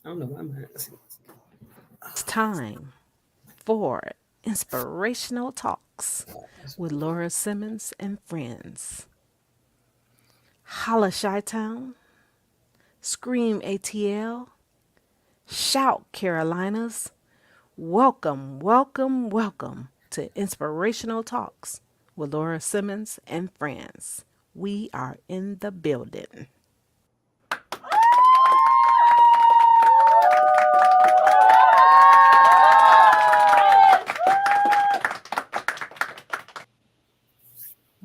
I don't know why I'm It's time for Inspirational Talks with Laura Simmons and friends. Holla Chi Town, Scream ATL, Shout Carolinas. Welcome, welcome, welcome to Inspirational Talks with Laura Simmons and friends. We are in the building.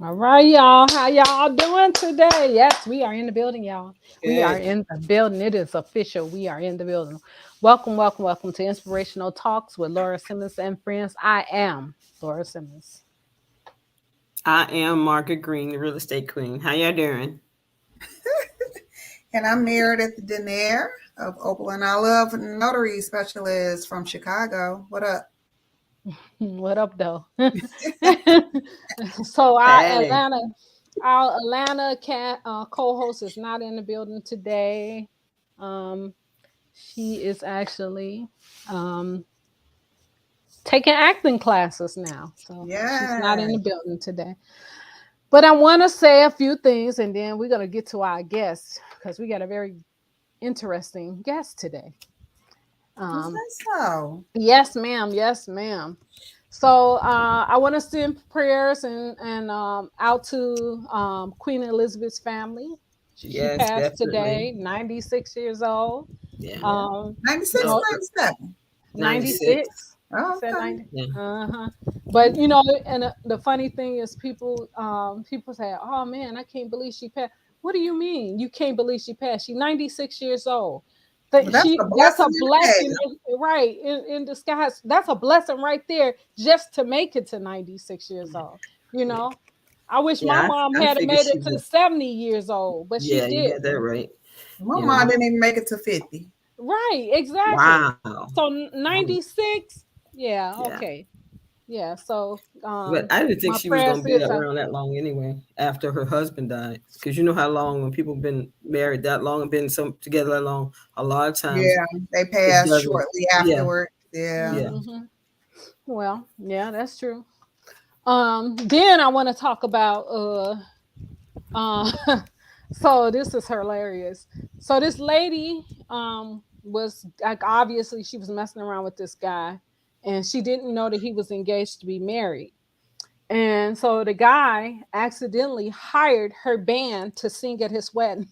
All right, y'all. How y'all doing today? Yes, we are in the building, y'all. We are good. in the building. It is official. We are in the building. Welcome, welcome, welcome to Inspirational Talks with Laura Simmons and friends. I am Laura Simmons. I am Margaret Green, the real estate queen. How y'all doing? And I'm Meredith Denaire of Opal and I Love Notary Specialist from Chicago. What up? What up, though? So Hey. our Atlanta co-host is not in the building today. Um, she is actually um, taking acting classes now. So she's not Yeah. in the building today. But I want to say a few things and then we're going to get to our guests because we got a very interesting guest today. Is Um, that so? yes, ma'am. Yes, ma'am. So I want to send prayers and out to Queen Elizabeth's family. She Yes, passed definitely. today, 96 years old. Yeah. Yeah. Um, 96 No, or 97? 96. 96. Oh, Said okay. 90. Yeah. Uh-huh. But you know, and the funny thing is people say, "Oh man, I can't believe she passed." What do you mean? You can't believe she passed? She's 96 years old. Well, that's a That's a blessing in the blessing, past. right, in disguise. That's a blessing right there just to make it to 96 years old. You Yeah. know, I wish my Yeah. mom I had figured made she it to was. 70 years old, but she Yeah, you got that didn't. right. My Yeah. mom Uh-huh. didn't even make it to 50. Right, exactly. Wow. So Nice. 96, yeah, Yeah. okay. Yeah, so But I didn't think my she was going prayers to be is around that long anyway after her husband died. Because you know how long, when people been married that long and been together that long, a lot of times Yeah, they it passed doesn't. shortly Yeah. afterward. Yeah. Yeah. hmm well, yeah, that's true. Then I want to talk about so this is hilarious. So this lady was like, obviously she was messing around with this guy and she didn't know that he was engaged to be married. And so the guy accidentally hired her band to sing at his wedding.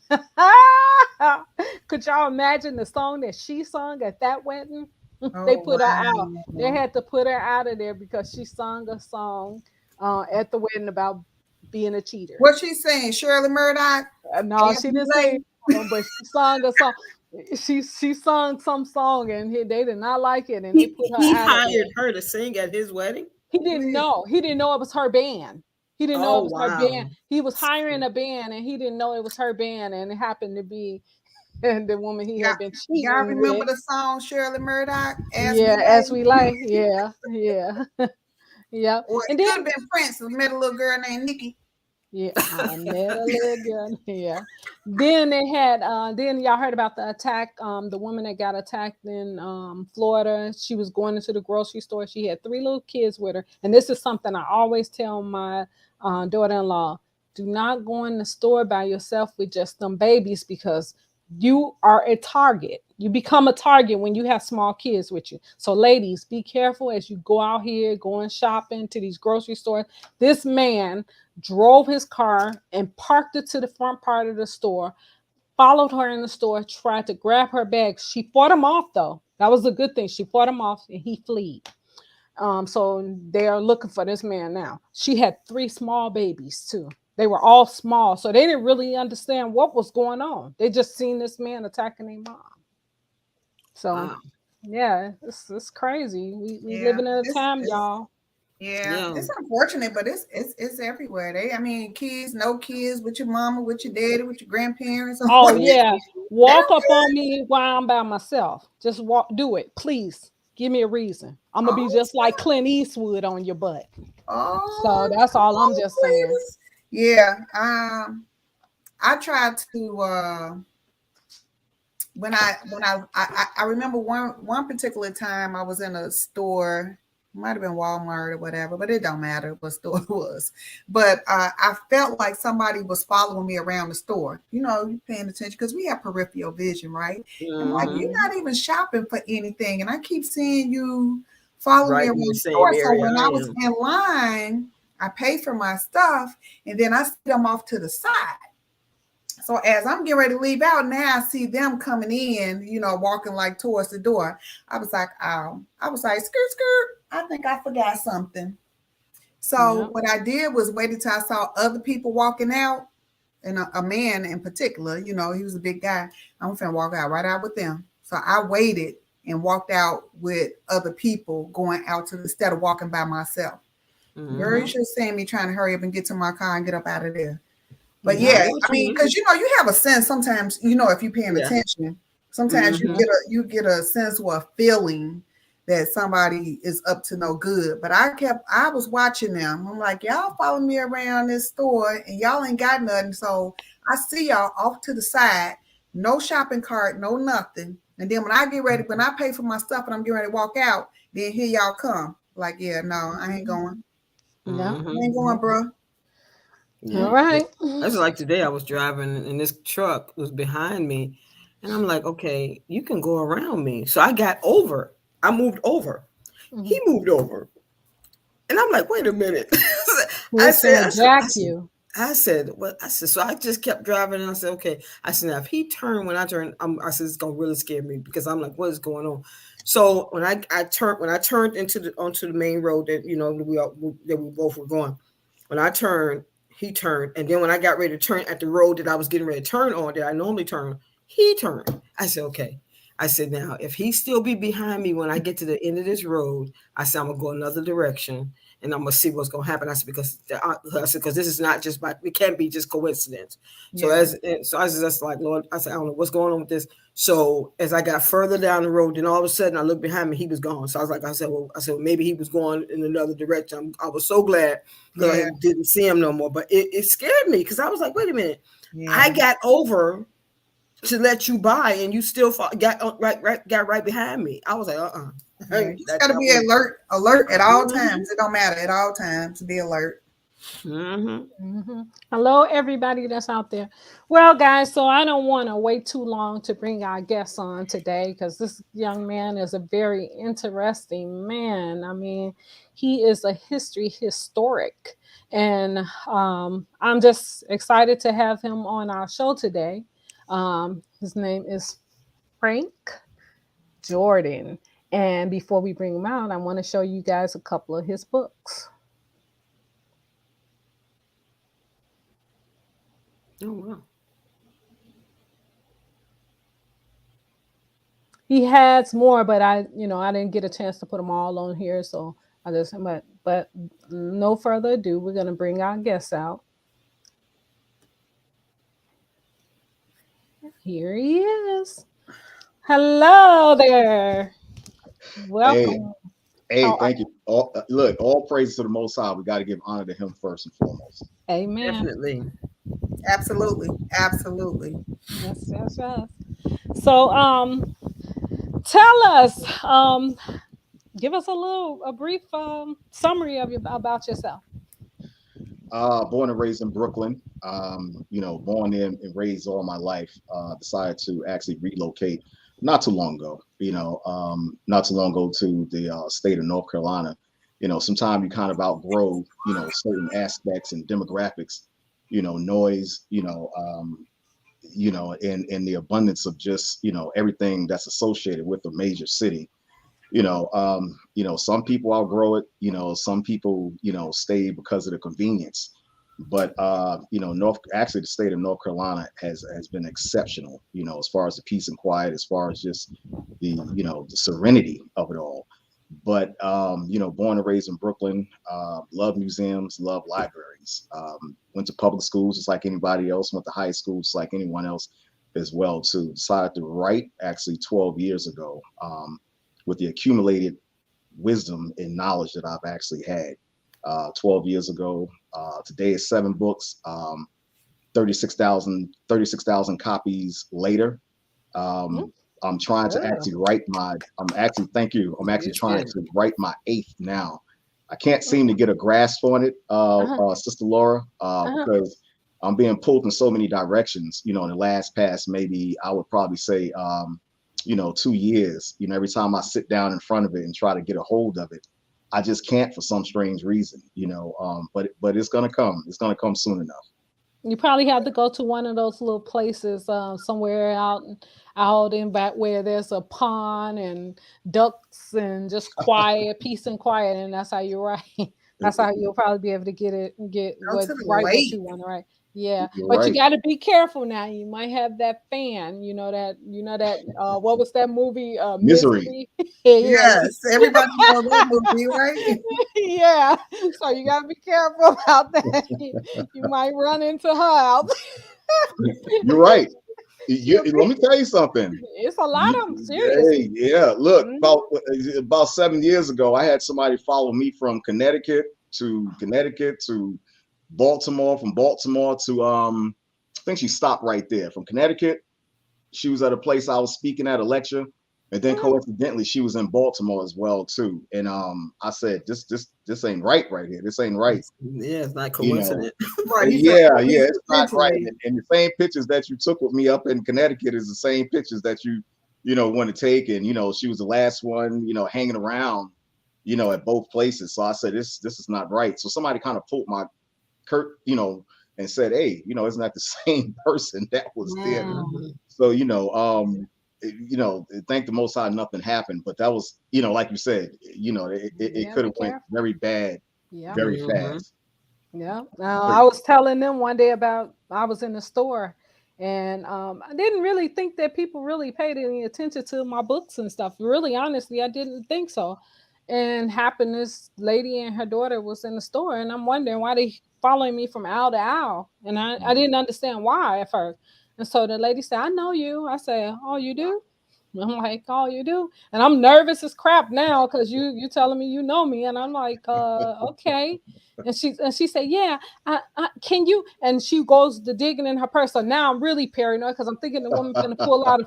Could y'all imagine the song that she sung at that wedding? They Oh, put her out. They wow. had to put her out of there because she sung a song at the wedding about being a cheater. What she saying? Shirley Murdoch? No, she Anthony didn't say, Blake? but she sung a song. She sung some song and they did not like it and they He put her he out of hired there. her to sing at his wedding. He didn't Yeah. know. He didn't know it was her band. He didn't know Oh it was her wow. band. He was hiring a band and he didn't know it was her band and it happened to be the woman he Y'all, had been y'all cheating remember with. the song Shirley Murdoch? As Yeah, we as lay? we like. Yeah, yeah, yeah. Or And it then could have been Prince who met a little girl named Nikki. yeah, I met a little girl. Yeah. Then they had then y'all heard about the attack, the woman that got attacked in Florida. She was going into the grocery store. She had three little kids with her. And this is something I always tell my daughter-in-law. Do not go in the store by yourself with just them babies because you are a target. You become a target when you have small kids with you. So ladies, be careful as you go out here going shopping to these grocery stores. This man drove his car and parked it to the front part of the store, followed her in the store, tried to grab her bag. She fought him off though. That was a good thing. She fought him off and he fled. So they are looking for this man now. She had three small babies too. They were all small, so they didn't really understand what was going on. They just seen this man attacking their mom. So Wow. yeah, it's crazy. We Yeah, living in a time, it's y'all. yeah, Yeah. it's unfortunate, but it's everywhere. I mean, kids, no kids with your mama, with your daddy, with your grandparents. Oh Yeah. yeah. They're Walk up on me while I'm by myself. Just walk, do it. Please. Give me a reason. I'm gonna be oh, just like Clint Eastwood on your butt. So oh, that's all I'm oh, just saying. please. Yeah. I try to I remember one particular time I was in a store, might have been Walmart or whatever, but it don't matter what store it was. But I felt like somebody was following me around the store. You know, you paying attention because we have peripheral vision, right? And like, you're Mm-hmm. not even shopping for anything, and I keep seeing you follow me Right around in the the store. same So area when I I was am. in line, I paid for my stuff, and then I see them off to the side. So as I'm getting ready to leave out, now I see them coming in, you know, walking like towards the door. I was like, oh, I was like, skirt, skirt. I think I forgot something. So Yep. what I did was wait until I saw other people walking out, and a man in particular, you know, he was a big guy. I'm finna walk out right out with them. So I waited and walked out with other people going out to instead of walking by myself. Girl, you Mm-hmm. should have seen me trying to hurry up and get to my car and get up out of there. But I Yep. yeah, know what I you mean, mean. because you know, you have a sense sometimes, you know, if you're paying Yeah. attention, sometimes Mm-hmm. you get a sense or a feeling that somebody is up to no good. But I was watching them. I'm like, y'all follow me around this store and y'all ain't got nothing. So I see y'all off to the side, no shopping cart, no nothing. And then when I get ready, when I pay for my stuff and I'm getting ready to walk out, then here y'all come. Like, yeah, no, I ain't Mhm. going. Yep. I ain't Mm-hmm. going, bro. All Yeah. right. That's like today I was driving and this truck was behind me. And I'm like, okay, you can go around me. So I got over. I moved over. He Mhm. moved over. And I'm like, wait a minute. He I was said, finna I said, I jack said, you. I said, what? I said, so I just kept driving and I said, okay. I said, now if he turned when I turned, I said, it's gonna really scare me because I'm like, what is going on? So when I turned into the onto the main road that that we both were going, when I turned, he turned, and then when I got ready to turn at the road that I was getting ready to turn on, that I normally turn, he turned. I said, okay. I said, now if he still be behind me when I get to the end of this road, I said I'm gonna go another direction and I'm gonna see what's gonna happen. I said because this is not just by it can't be just coincidence. So Yeah. I was just like Lord, I said I don't know what's going on with this. So as I got further down the road, then all of a sudden I looked behind me, he was gone. So I said well, maybe he was going in another direction. I was so glad because I Yeah. didn't see him no more. But it scared me because I was like, wait a minute, I Yeah. got over to let you by and you still got right behind me. I was like, Yeah, you just that gotta that be was alert at all mhm, times. It don't matter at all times to be alert. mhm. Hello, everybody that's out there. Well, guys, so I don't want to wait too long to bring our guests on today because this young man is a very interesting man. I mean, he is a historic, and I'm just excited to have him on our show today. His name is Frank Jordan. And before we bring him out, I want to show you guys a couple of his books. Oh wow. He has more, but I didn't get a chance to put them all on here, so but no further ado, we're gonna bring our guests out. Here he is. Hello there. Hey, Welcome. hey, How are thank you. Look, all praise to the Most High. We got to give honor to Him first and foremost. Amen. Definitely. Absolutely. Absolutely. Yes, yes, yes. So tell us, give us a brief summary of about yourself. Born and raised in Brooklyn. Born in and raised all my life. Decided to actually relocate not too long ago. Not too long ago to the state of North Carolina. Sometimes you kind of outgrow, certain aspects and demographics. Noise. In the abundance of just everything that's associated with a major city. Some people outgrow it. Some people stay because of the convenience. But the state of North Carolina has been exceptional. As far as the peace and quiet, as far as just the serenity of it all. But born and raised in Brooklyn, love museums, love libraries. Went to public schools just like anybody else. Went to high school just like anyone else as well too. Decided to write actually 12 years ago, with the accumulated wisdom and knowledge that I've actually had 12 years ago. Today is 7 books, 36,000 copies later. I'm trying to actually write my. I'm actually thank you. I'm actually trying to write my 8th now. I can't seem to get a grasp on it, Sister Laura, because I'm being pulled in so many directions. In the past maybe I would probably say 2 years. Every time I sit down in front of it and try to get a hold of it, I just can't for some strange reason. But it's gonna come. It's gonna come soon enough. You probably have to go to one of those little places somewhere out in back where there's a pond and ducks and just quiet, peace and quiet, and that's how you write. That's how you'll probably be able to get what you want to write. Yeah, but you got to be careful now. You might have that fan. What was that movie? Misery. Yes, everybody knows that movie, right? Yeah, so you got to be careful about that. You might run into her out. You're right. Let me tell you something. It's a lot of them, seriously. Yeah. Look, about 7 years ago, I had somebody follow me from Connecticut to Baltimore, from Baltimore to I think she stopped right there. From Connecticut, she was at a place I was speaking at, a lecture, and then coincidentally she was in Baltimore as well too. And I said, this ain't right here. This ain't right. Yeah, it's not coincidence. Right. Yeah, it's not right. And the same pictures that you took with me up in Connecticut is the same pictures that you want to take. And she was the last one, hanging around, at both places. So I said, this is not right. So somebody kind of pulled my Kurt, and said, hey, isn't that the same person that was there? So, thank the Most High, nothing happened. But that was, like you said, it could have went very bad, very fast. Yeah. I was telling them one day I was in the store and I didn't really think that people really paid any attention to my books and stuff. Really, honestly, I didn't think so. And happened this lady and her daughter was in the store and I'm wondering why they following me from aisle to aisle. And I didn't understand why at first. And so the lady said, I know you. I said, oh, you do? I'm like, oh, you do? And I'm nervous as crap now because you telling me you know me. And I'm like, okay. And she said, yeah, I can you? And she goes to digging in her purse. So now I'm really paranoid because I'm thinking the woman's going to pull out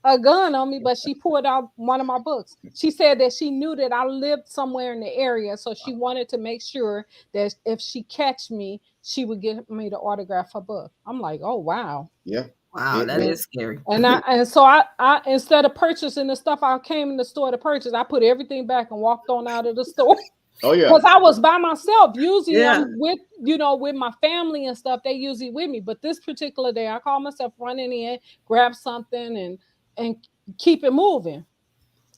a gun on me, but she pulled out one of my books. She said that she knew that I lived somewhere in the area. So she wanted to make sure that if she catch me, she would get me to autograph her book. I'm like, oh, wow. Yeah. Wow, that is scary. And so I instead of purchasing the stuff I came in the store to purchase, I put everything back and walked on out of the store. Oh yeah, because I was by myself. Usually I'm with my family and stuff. They usually with me, but this particular day I called myself running in, grab something and keep it moving.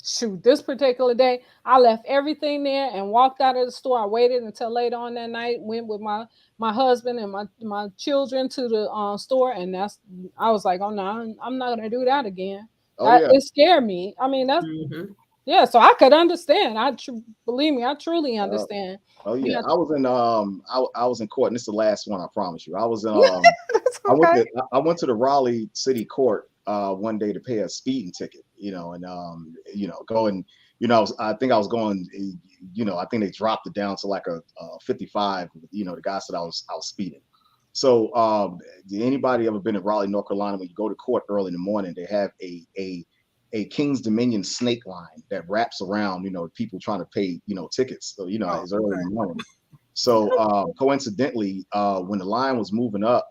Shoot, this particular day I left everything there and walked out of the store. I waited until later on that night, went with my husband and my children to the store, and I was like, oh no, I'm not gonna do that again. It scared me. I mean, that's yeah, so I could understand. Believe me, I truly understand. Oh yeah, I was in I was in court, and this is the last one, I promise you. I was in okay. I went to the Raleigh City Court one day to pay a speeding ticket, and go and I think I was going, I think they dropped it down to like a 55. The guy said I was speeding. So anybody ever been in Raleigh, North Carolina? When you go to court early in the morning, they have a King's Dominion snake line that wraps around, people trying to pay, tickets. So, it's early in the morning. So coincidentally, when the line was moving up,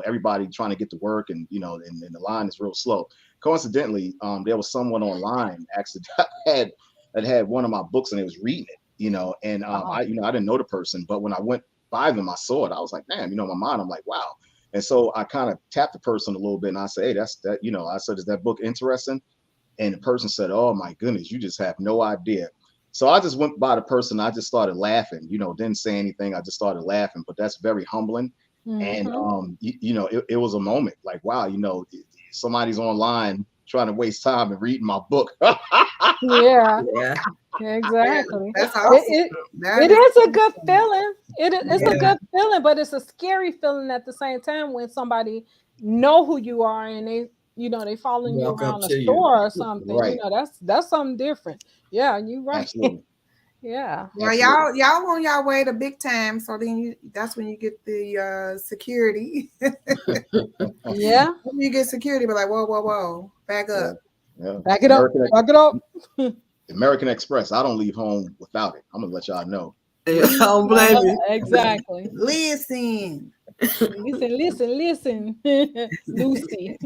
everybody trying to get to work and the line is real slow. Coincidentally, there was someone online actually that had one of my books and it was reading it, and I didn't know the person, but when I went by them, I saw it. I was like, damn, in my mind, I'm like, wow. And so I kind of tapped the person a little bit and I said, hey, that's that, I said, is that book interesting? And the person said, oh my goodness, you just have no idea. So I just went by the person. I just started laughing, didn't say anything. I just started laughing, but that's very humbling. And, it was a moment like, wow, somebody's online trying to waste time and reading my book. Yeah, exactly. That's awesome. It is a good feeling. It's a good feeling, but it's a scary feeling at the same time when somebody know who you are and they following you around a store or something. Right. That's something different. Yeah, you're right. Absolutely. Yeah. Well, y'all on y'all way to big time. So then that's when you get the security. Yeah. When you get security, but like, whoa. Back Yeah, up. yeah. Back it up. Back it up. American Express. I don't leave home without it. I'm gonna let y'all know. I don't blame you. Exactly. Listen. Listen. Lucy.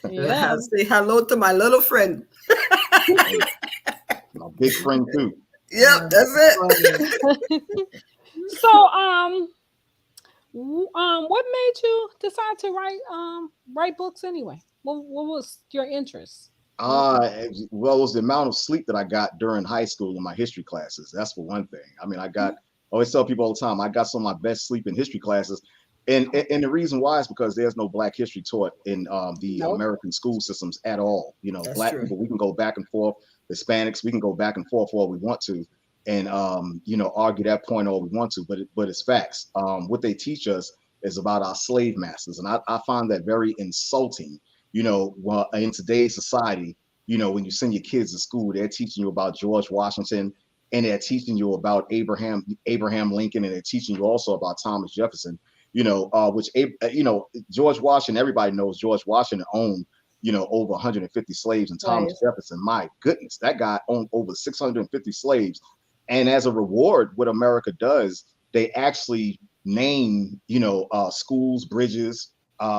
Yeah. I'll say hello to my little friend. My big friend too. Yep, that's it. So, what made you decide to write books anyway? What was your interest? Well, it was the amount of sleep that I got during high school in my history classes. That's for one thing. I mean, I always tell people all the time, I got some of my best sleep in history classes. And the reason why is because there's no Black history taught in the Nope. American school systems at all. You know, That's Black true. people, we can go back and forth. Hispanics, we can go back and forth all we want to, and argue that point all we want to. But it's facts. What they teach us is about our slave masters, and I find that very insulting. In today's society, when you send your kids to school, they're teaching you about George Washington, and they're teaching you about Abraham Lincoln, and they're teaching you also about Thomas Jefferson. George Washington, everybody knows George Washington owned, over 150 slaves, and Thomas Jefferson, my goodness, that guy owned over 650 slaves. And as a reward, what America does, they actually name, schools, bridges,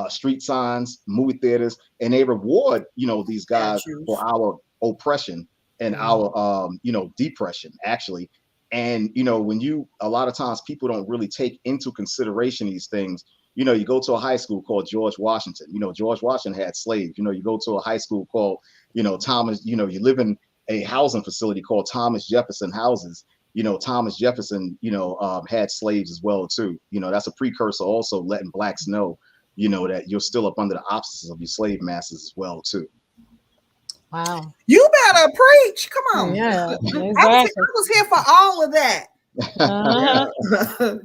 street signs, movie theaters, and they reward, these guys for our oppression and our, depression, actually. And, a lot of times people don't really take into consideration these things. You go to a high school called George Washington. George Washington had slaves. You go to a high school called, Thomas, you live in a housing facility called Thomas Jefferson Houses. Thomas Jefferson, had slaves as well, too. That's a precursor also letting Blacks know, that you're still up under the auspices of your slave masters as well, too. Wow. You better preach. Come on. Yeah, exactly. I was here for all of that.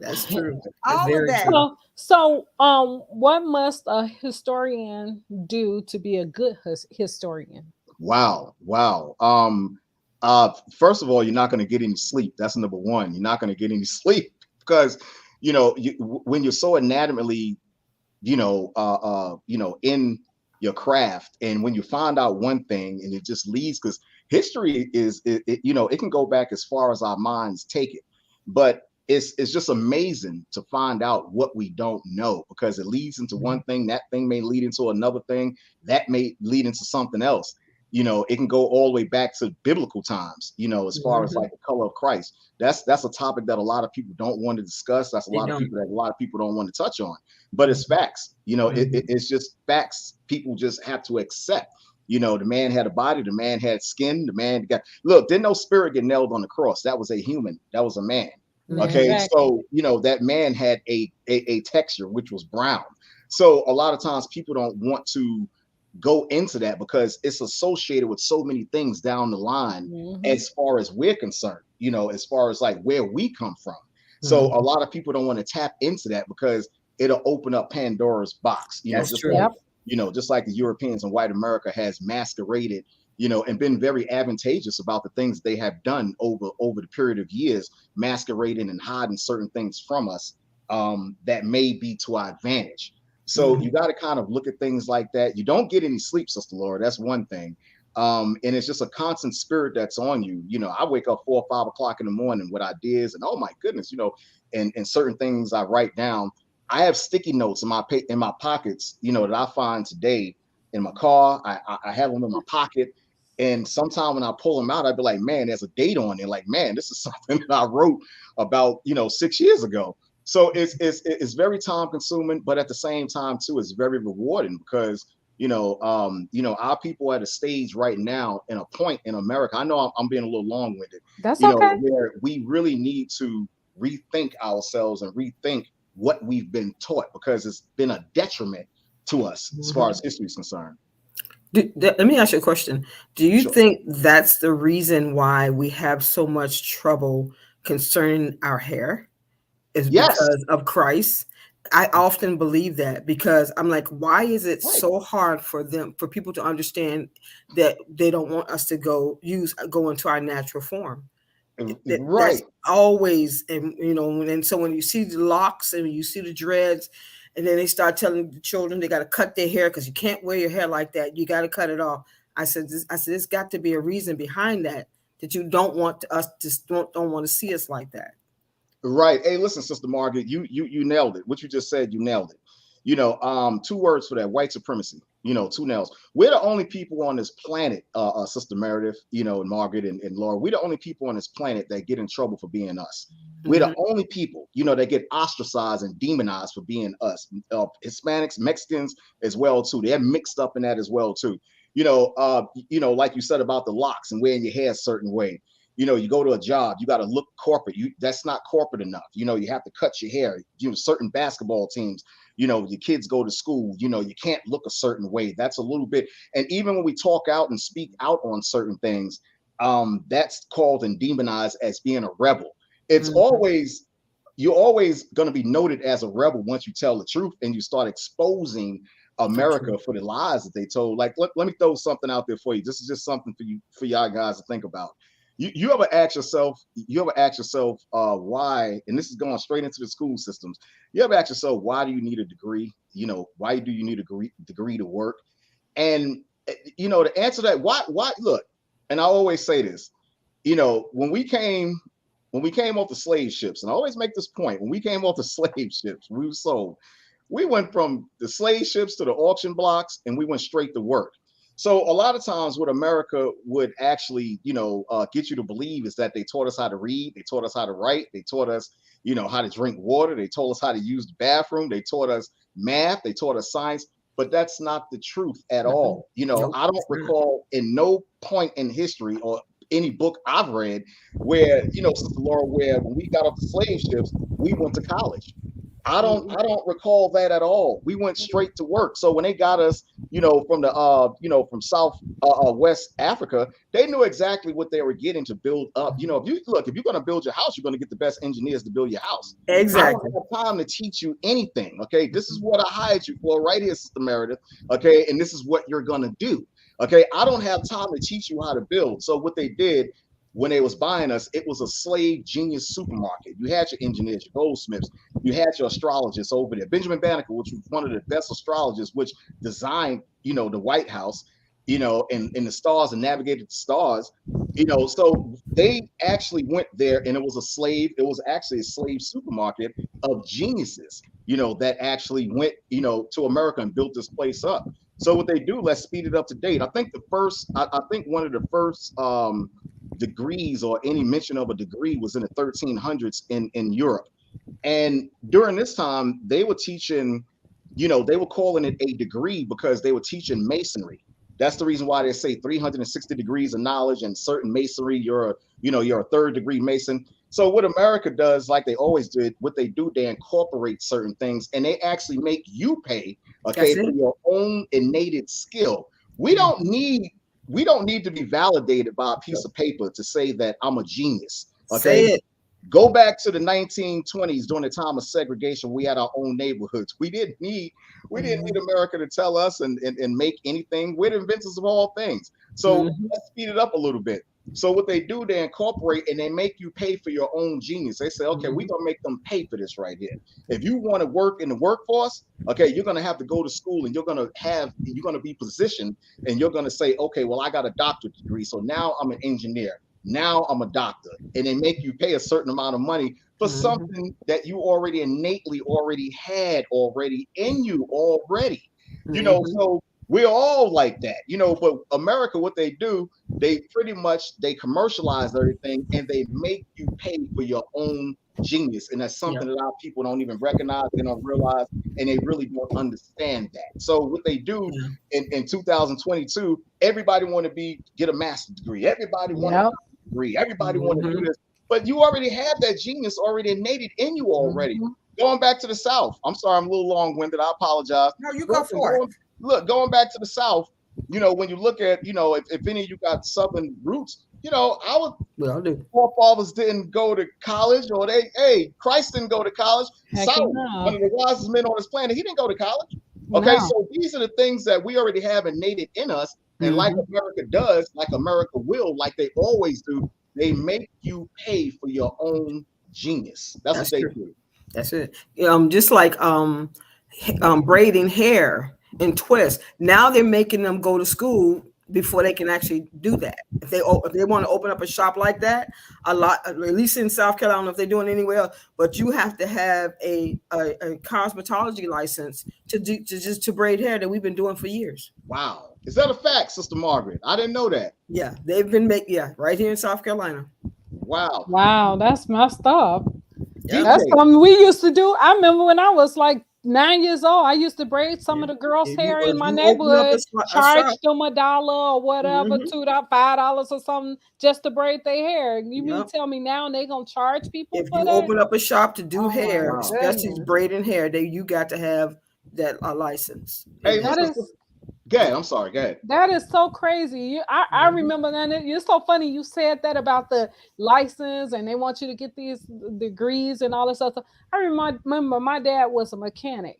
That's true. All of that. True. So, what must a historian do to be a good historian? Wow. First of all, you're not going to get any sleep. That's number one. You're not going to get any sleep because, when you're so anatomically, in your craft, and when you find out one thing and it just leads, because history is, it can go back as far as our minds take it, but it's just amazing to find out what we don't know, because it leads into one thing, that thing may lead into another thing, that may lead into something else. It can go all the way back to biblical times, as far as like the color of Christ. That's a topic that a lot of people don't want to discuss. That's a lot of people don't want to touch on, but it's facts. It's just facts. People just have to accept, the man had a body, the man had skin, the man didn't no spirit get nailed on the cross. That was a human. That was a man. Okay. Exactly. So, that man had a texture, which was brown. So a lot of times people don't want to go into that because it's associated with so many things down the line, as far as we're concerned, as far as like where we come from. So a lot of people don't want to tap into that because it'll open up Pandora's box, just like the Europeans and white America has masqueraded, and been very advantageous about the things they have done over the period of years, masquerading and hiding certain things from us, that may be to our advantage. So you got to kind of look at things like that. You don't get any sleep, Sister Laura. That's one thing. And it's just a constant spirit that's on you. I wake up 4 or 5 o'clock in the morning with ideas, and oh my goodness, and certain things I write down. I have sticky notes in my pockets, that I find today in my car. I have them in my pocket. And sometime when I pull them out, I'd be like, man, there's a date on it. Like, man, this is something that I wrote about, 6 years ago. So it's very time consuming, but at the same time too, it's very rewarding because, our people are at a stage right now in a point in America. I know I'm being a little long winded. That's okay. Where we really need to rethink ourselves and rethink what we've been taught, because it's been a detriment to us as far as history is concerned. Let me ask you a question. Do you think that's the reason why we have so much trouble concerning our hair? Is because of Christ? I often believe that, because I'm like, why is it so hard for people to understand that they don't want us to go into our natural form? That's always, and so when you see the locks and you see the dreads, And then they start telling the children they got to cut their hair because you can't wear your hair like that. You got to cut it off. There's got to be a reason behind that you don't want us to don't want to see us like that. Right. Hey, listen, Sister Margaret, you nailed it. What you just said, you nailed it. 2 words for that: white supremacy. 2 nails. We're the only people on this planet, Sister Meredith, and Margaret and Laura. We're the only people on this planet that get in trouble for being us. We're the only people, that get ostracized and demonized for being us. Hispanics, Mexicans as well too. They're mixed up in that as well too. Like you said about the locks and wearing your hair a certain way. You go to a job, you got to look corporate. That's not corporate enough. You have to cut your hair. Certain basketball teams, your kids go to school, you can't look a certain way. That's a little bit. And even when we talk out and speak out on certain things, that's called and demonized as being a rebel. It's you're always going to be noted as a rebel once you tell the truth and you start exposing America for the lies that they told. Like, let me throw something out there for you. This is just something for y'all guys to think about. You ever ask yourself why, and this is going straight into the school systems. You ever ask yourself, why do you need a degree? Why do you need a degree to work? And, to answer that, why, look, and I always say this, when we came off the slave ships, and I always make this point, when we came off the slave ships, we were sold. We went from the slave ships to the auction blocks, and we went straight to work. So a lot of times what America would actually, get you to believe is that they taught us how to read. They taught us how to write. They taught us, how to drink water. They told us how to use the bathroom. They taught us math. They taught us science. But that's not the truth at all. I don't recall in no point in history or any book I've read where, Sister Laura, where when we got off the slave ships, we went to college. I don't recall that at all. We went straight to work. So when they got us, from the from South West Africa, they knew exactly what they were getting to build up. If you're going to build your house, you're going to get the best engineers to build your house. Exactly. I don't have time to teach you anything. Okay, this is what I hired you for right here, Sister Meredith. Okay, and this is what you're going to do. Okay, I don't have time to teach you how to build. So what they did, when they was buying us, it was a slave genius supermarket. You had your engineers, your goldsmiths, you had your astrologists over there. Benjamin Banneker, which was one of the best astrologers, which designed, the White House, and the stars and navigated the stars, so they actually went there, and it was actually a slave supermarket of geniuses, that actually went, to America and built this place up. So what they do, let's speed it up to date. I think one of the first degrees or any mention of a degree was in the 1300s in Europe. And during this time, they were teaching, they were calling it a degree because they were teaching masonry. That's the reason why they say 360 degrees of knowledge and certain masonry, you're a third degree Mason. So what America does, like they always did, what they do, they incorporate certain things and they actually make you pay, for your own innate skill. We don't need to be validated by a piece of paper to say that I'm a genius. Okay. Say it. Go back to the 1920s during the time of segregation. We had our own neighborhoods. We didn't need America to tell us and make anything. We're the inventors of all things. So let's speed it up a little bit. So what they do, they incorporate and they make you pay for your own genius. They say, okay, we're gonna make them pay for this right here. If you want to work in the workforce, okay, you're gonna have to go to school and you're gonna be positioned and you're gonna say, okay, well, I got a doctorate degree, so now I'm an engineer. Now I'm a doctor, and they make you pay a certain amount of money for something that you already innately had in you already. So we're all like that, but America, what they do, they pretty much, they commercialize everything and they make you pay for your own genius. And that's something that a lot of people don't even recognize, they don't realize, and they really don't understand that. So what they do in 2022, everybody want to get a master's degree. Everybody want a degree. Everybody want to do this, but you already have that genius already innate in you already. Going back to the South. I'm sorry, I'm a little long-winded. I apologize. No, you go for it. Look, going back to the South, when you look at, if any of you got Southern roots, our forefathers didn't go to college, or Christ didn't go to college. Solomon, one of the wisest men on this planet, he didn't go to college. Okay, so these are the things that we already have innate in us. And like America does, like America will, like they always do, they make you pay for your own genius. That's what they do. That's it. Just like braiding hair and twists. Now they're making them go to school before they can actually do that. If they want to open up a shop like that, a lot, at least in South Carolina, I don't know if they're doing it anywhere else, but you have to have a cosmetology license to braid hair that we've been doing for years. Wow. Is that a fact, Sister Margaret? I didn't know that. Yeah, they've been right here in South Carolina. Wow. Wow, that's messed up. DJ. That's something we used to do. I remember when I was like 9 years old, I used to braid some of the girls' hair in my neighborhood, charge them $1 or whatever, $5 or something just to braid their hair. You mean tell me now they gonna charge people if for you that? open up a shop to do hair, my especially goodness. braiding hair, you got to have that license. Hey, That is go ahead. I'm sorry. Go ahead. That is so crazy. I remember that. It's so funny you said that about the license and they want you to get these degrees and all this stuff. I remember my dad was a mechanic,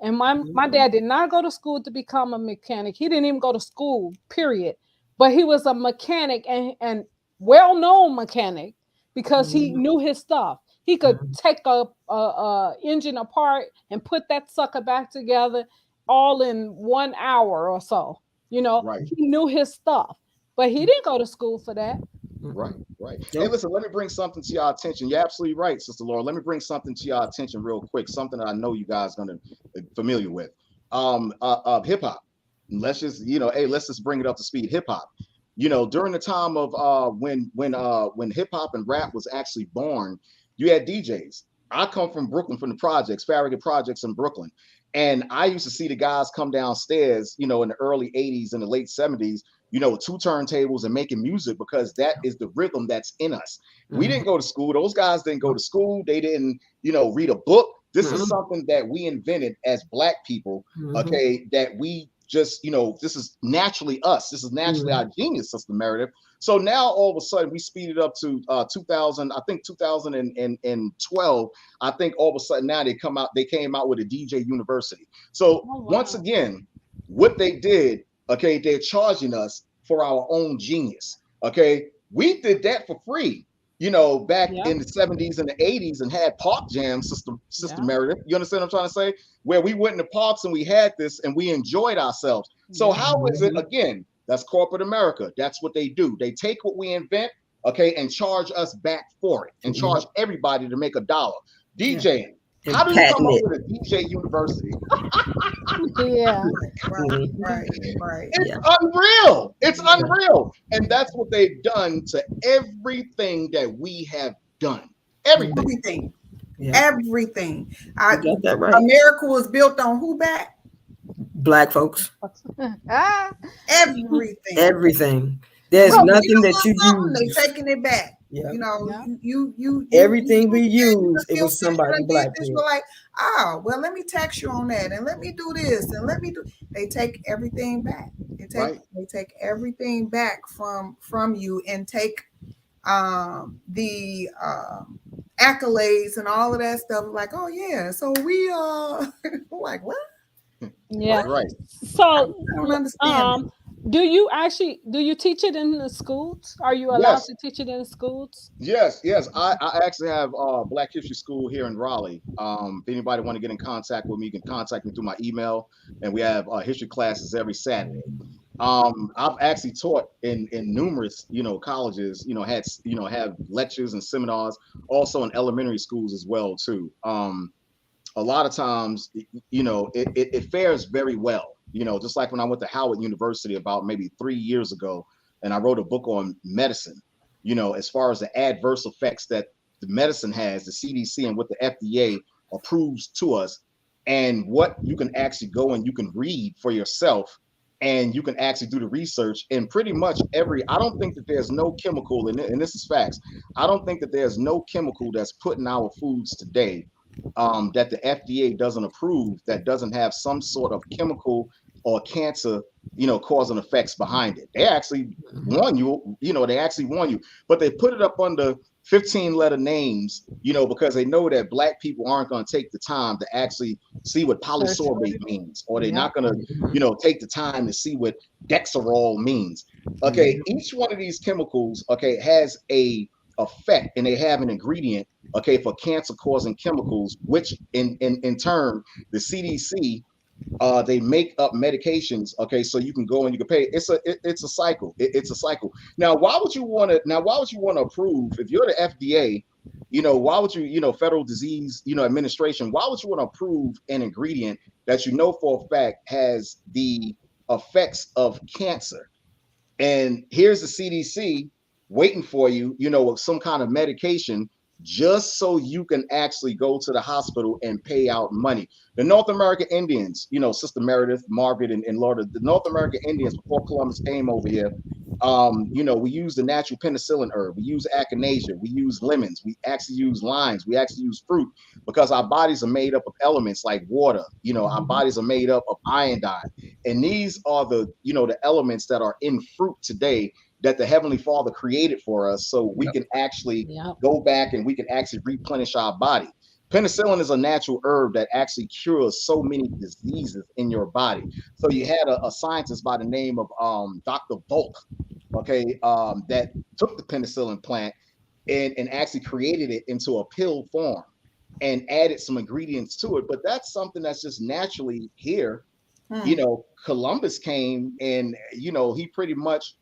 and my dad did not go to school to become a mechanic. He didn't even go to school, period. But he was a mechanic and well-known mechanic because he knew his stuff. He could take a engine apart and put that sucker back together all in 1 hour or so. You know, He knew his stuff, but he didn't go to school for that. Right. Hey, listen, let me bring something to your attention. You're absolutely right, Sister Laura. Let me bring something to your attention real quick, something that I know you guys are gonna be familiar with. Hip hop. Let's just, let's just bring it up to speed. Hip hop. During the time of when hip hop and rap was actually born, you had DJs. I come from Brooklyn, from the projects, Farragut Projects in Brooklyn. And I used to see the guys come downstairs, in the early 80s and the late 70s, with 2 turntables and making music, because that is the rhythm that's in us. We didn't go to school. Those guys didn't go to school. They didn't, read a book. This is something that we invented as Black people, okay, that we just, this is naturally us. This is naturally our genius, Sister Meredith. So now all of a sudden we speeded up to 2012. I think all of a sudden now they came out with a DJ university. So once again, what they did, okay, they're charging us for our own genius. Okay, we did that for free, back in the 70s and the 80s, and had park jams, Sister Meredith. You understand what I'm trying to say? Where we went in the parks and we had this and we enjoyed ourselves. So how is it again? That's corporate America. That's what they do. They take what we invent, okay, and charge us back for it, and charge everybody to make $1. DJing. How do you come up with a DJ university? Right. It's unreal. It's unreal. And that's what they've done to everything that we have done. Everything. Everything. Got that right. America was built on who back? Black folks. Everything. There's nothing that you use. They taking it back. Yeah. You everything we use, it was somebody Black. People like, well, let me tax you on that, and let me do this, and let me do. They take everything back. They take everything back from you, and take the accolades and all of that stuff. Like, oh yeah, so we like what? Yeah. Right. So I don't understand. do you teach it in the schools? Are you allowed to teach it in the schools? Yes. I actually have Black History School here in Raleigh. If anybody want to get in contact with me, you can contact me through my email, and we have history classes every Saturday. I've actually taught in numerous, colleges, have lectures and seminars, also in elementary schools as well too. A lot of times, it fares very well. Just like when I went to Howard University about maybe 3 years ago, and I wrote a book on medicine, as far as the adverse effects that the medicine has, the CDC and what the FDA approves to us, and what you can actually go and you can read for yourself, and you can actually do the research. And pretty much I don't think that there's no chemical, and this is facts, I don't think that there's no chemical that's put in our foods today that the FDA doesn't approve, that doesn't have some sort of chemical or cancer, causing effects behind it. They actually warn you, but they put it up under 15-letter names, because they know that Black people aren't going to take the time to actually see what polysorbate means, or they're not going to, take the time to see what dexarol means. Okay, each one of these chemicals, okay, has a effect, and they have an ingredient, okay, for cancer causing chemicals, which in turn the CDC, they make up medications, okay, so you can go and you can pay. It's a cycle. It's a cycle. Now why would you want to approve, if you're the FDA, why would you, Federal Disease, Administration, why would you want to approve an ingredient that for a fact has the effects of cancer? And here's the CDC waiting for you, with some kind of medication, just so you can actually go to the hospital and pay out money. The North American Indians, Sister Meredith, Margaret, and Laura, the North American Indians, before Columbus came over here, we use the natural penicillin herb, we use echinacea, we use lemons, we actually use limes, we actually use fruit, because our bodies are made up of elements like water. Our bodies are made up of iodine, and these are the elements that are in fruit today that the Heavenly Father created for us, so we can actually go back and we can actually replenish our body. Penicillin is a natural herb that actually cures so many diseases in your body. So you had a scientist by the name of Dr. Volk, okay, that took the penicillin plant and actually created it into a pill form and added some ingredients to it. But that's something that's just naturally here. Columbus came and he pretty much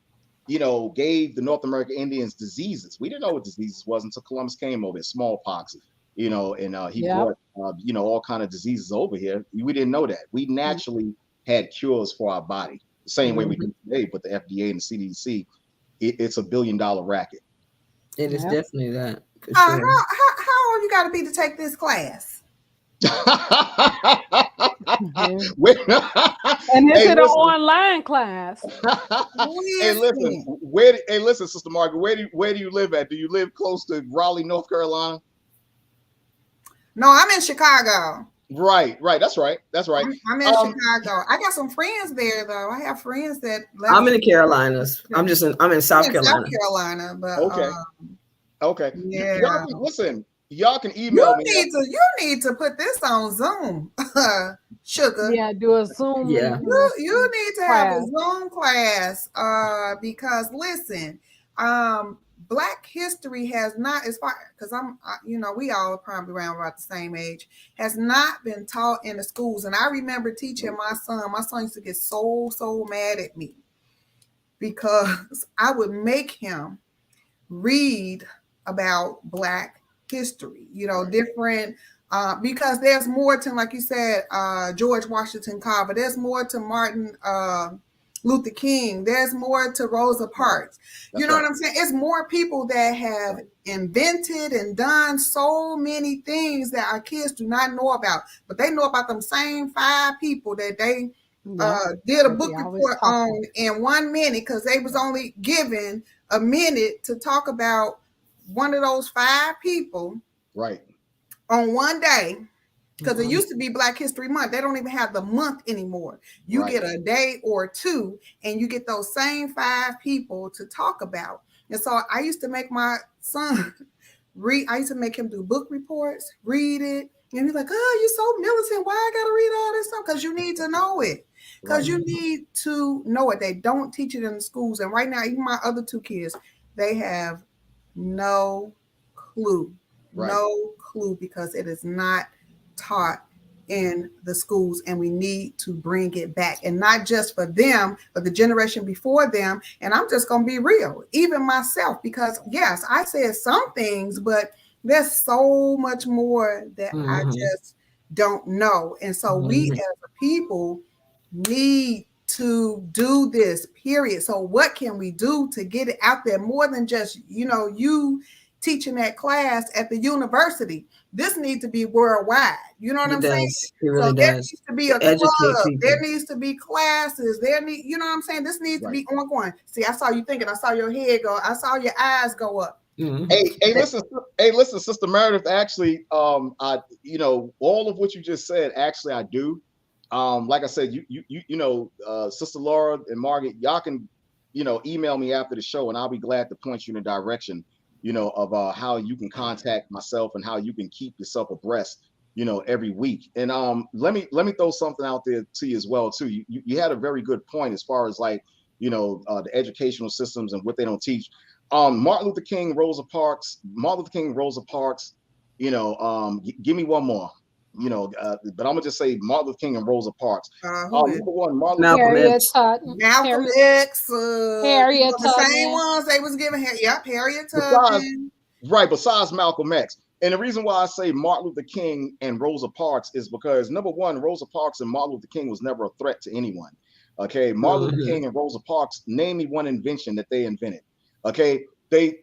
gave the North American Indians diseases. We didn't know what diseases was until Columbus came over, smallpox, and he brought, all kind of diseases over here. We didn't know that. We naturally had cures for our body, the same way we do today, but the FDA and the CDC, it's $1 billion racket. It is definitely that. For sure. How old you got to be to take this class? And is it an online class? Hey, listen, Sister Margaret, where do you live at? Do you live close to Raleigh, North Carolina? No, I'm in Chicago. Right. That's right. I'm in Chicago. I got some friends there, though. I have friends that I'm in the Carolinas. I'm in South Carolina. South Carolina, but okay. Yeah. Listen. Y'all can email me. You need to put this on Zoom, Sugar. Yeah, do a Zoom. Yeah. You need to have a Zoom class, because listen, Black history has not, as far because we all probably around about the same age, has not been taught in the schools. And I remember teaching my son. My son used to get so mad at me because I would make him read about Black history, different, because there's more to, like you said, George Washington Carver, there's more to Martin Luther King, there's more to Rosa Parks. What I'm saying? It's more people that have invented and done so many things that our kids do not know about, but they know about them same 5 people that they did a book report on in 1 minute, because they was only given a minute to talk about one of those 5 people on one day, because it used to be Black History Month. They don't even have the month anymore. You get a day or 2 and you get those same 5 people to talk about. And so I used to make my son read. I used to make him do book reports, read it, and he's like, "Oh, you're so militant. Why I gotta read all this stuff?" Because you need to know it. Because you need to know it. They don't teach it in the schools. And right now, even my other 2 kids, they have no clue, because it is not taught in the schools, and we need to bring it back, and not just for them, but the generation before them. And I'm just going to be real, even myself, because yes, I said some things, but there's so much more that I just don't know. And so we as a people need to do this, period. So what can we do to get it out there more than just, you teaching that class at the university? This needs to be worldwide. You know what I'm saying? It really there does. needs to be a club. There needs to be classes. You know what I'm saying? This needs to be ongoing. See, I saw you thinking. I saw your head go. I saw your eyes go up. Hey, listen, Sister Meredith. Actually, all of what you just said. Actually, I do. Like I said, Sister Laura and Margaret, y'all can, email me after the show, and I'll be glad to point you in a direction, of how you can contact myself and how you can keep yourself abreast, every week. And let me throw something out there to you as well too. You had a very good point as far as like, the educational systems and what they don't teach. Martin Luther King, Rosa Parks. Give me one more. But I'm gonna just say Martin Luther King and Rosa Parks. Who is Number one, Martin Luther Malcolm King. Harriet X. Tubman. Malcolm X? Harriet The same Tubman. ones they was giving. Yep, Harriet Besides, Tubman. besides Malcolm X. And the reason why I say Martin Luther King and Rosa Parks is because number one, Rosa Parks and Martin Luther King was never a threat to anyone. Okay, Martin Luther King and Rosa Parks, name me one invention that they invented. Okay, they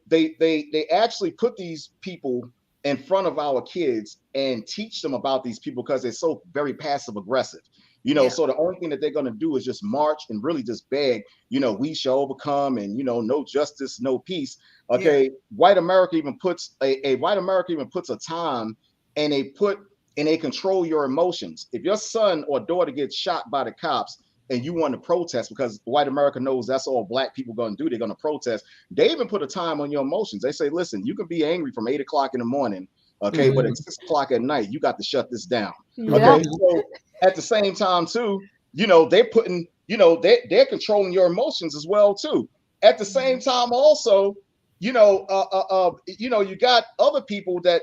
actually put these people in front of our kids and teach them about these people because they're so very passive aggressive. So the only thing that they're going to do is just march and really just beg, we shall overcome, and no justice, no peace. Okay, white America even puts a time, and they control your emotions. If your son or daughter gets shot by the cops and you want to protest, because white America knows that's all black people going to do, they're going to protest. They even put a time on your emotions. They say, listen, you can be angry from 8 o'clock in the morning. Okay, but at 6 o'clock at night, you got to shut this down. Okay, so at the same time too, they're putting, they're controlling your emotions as well too. At the same time, also, you got other people that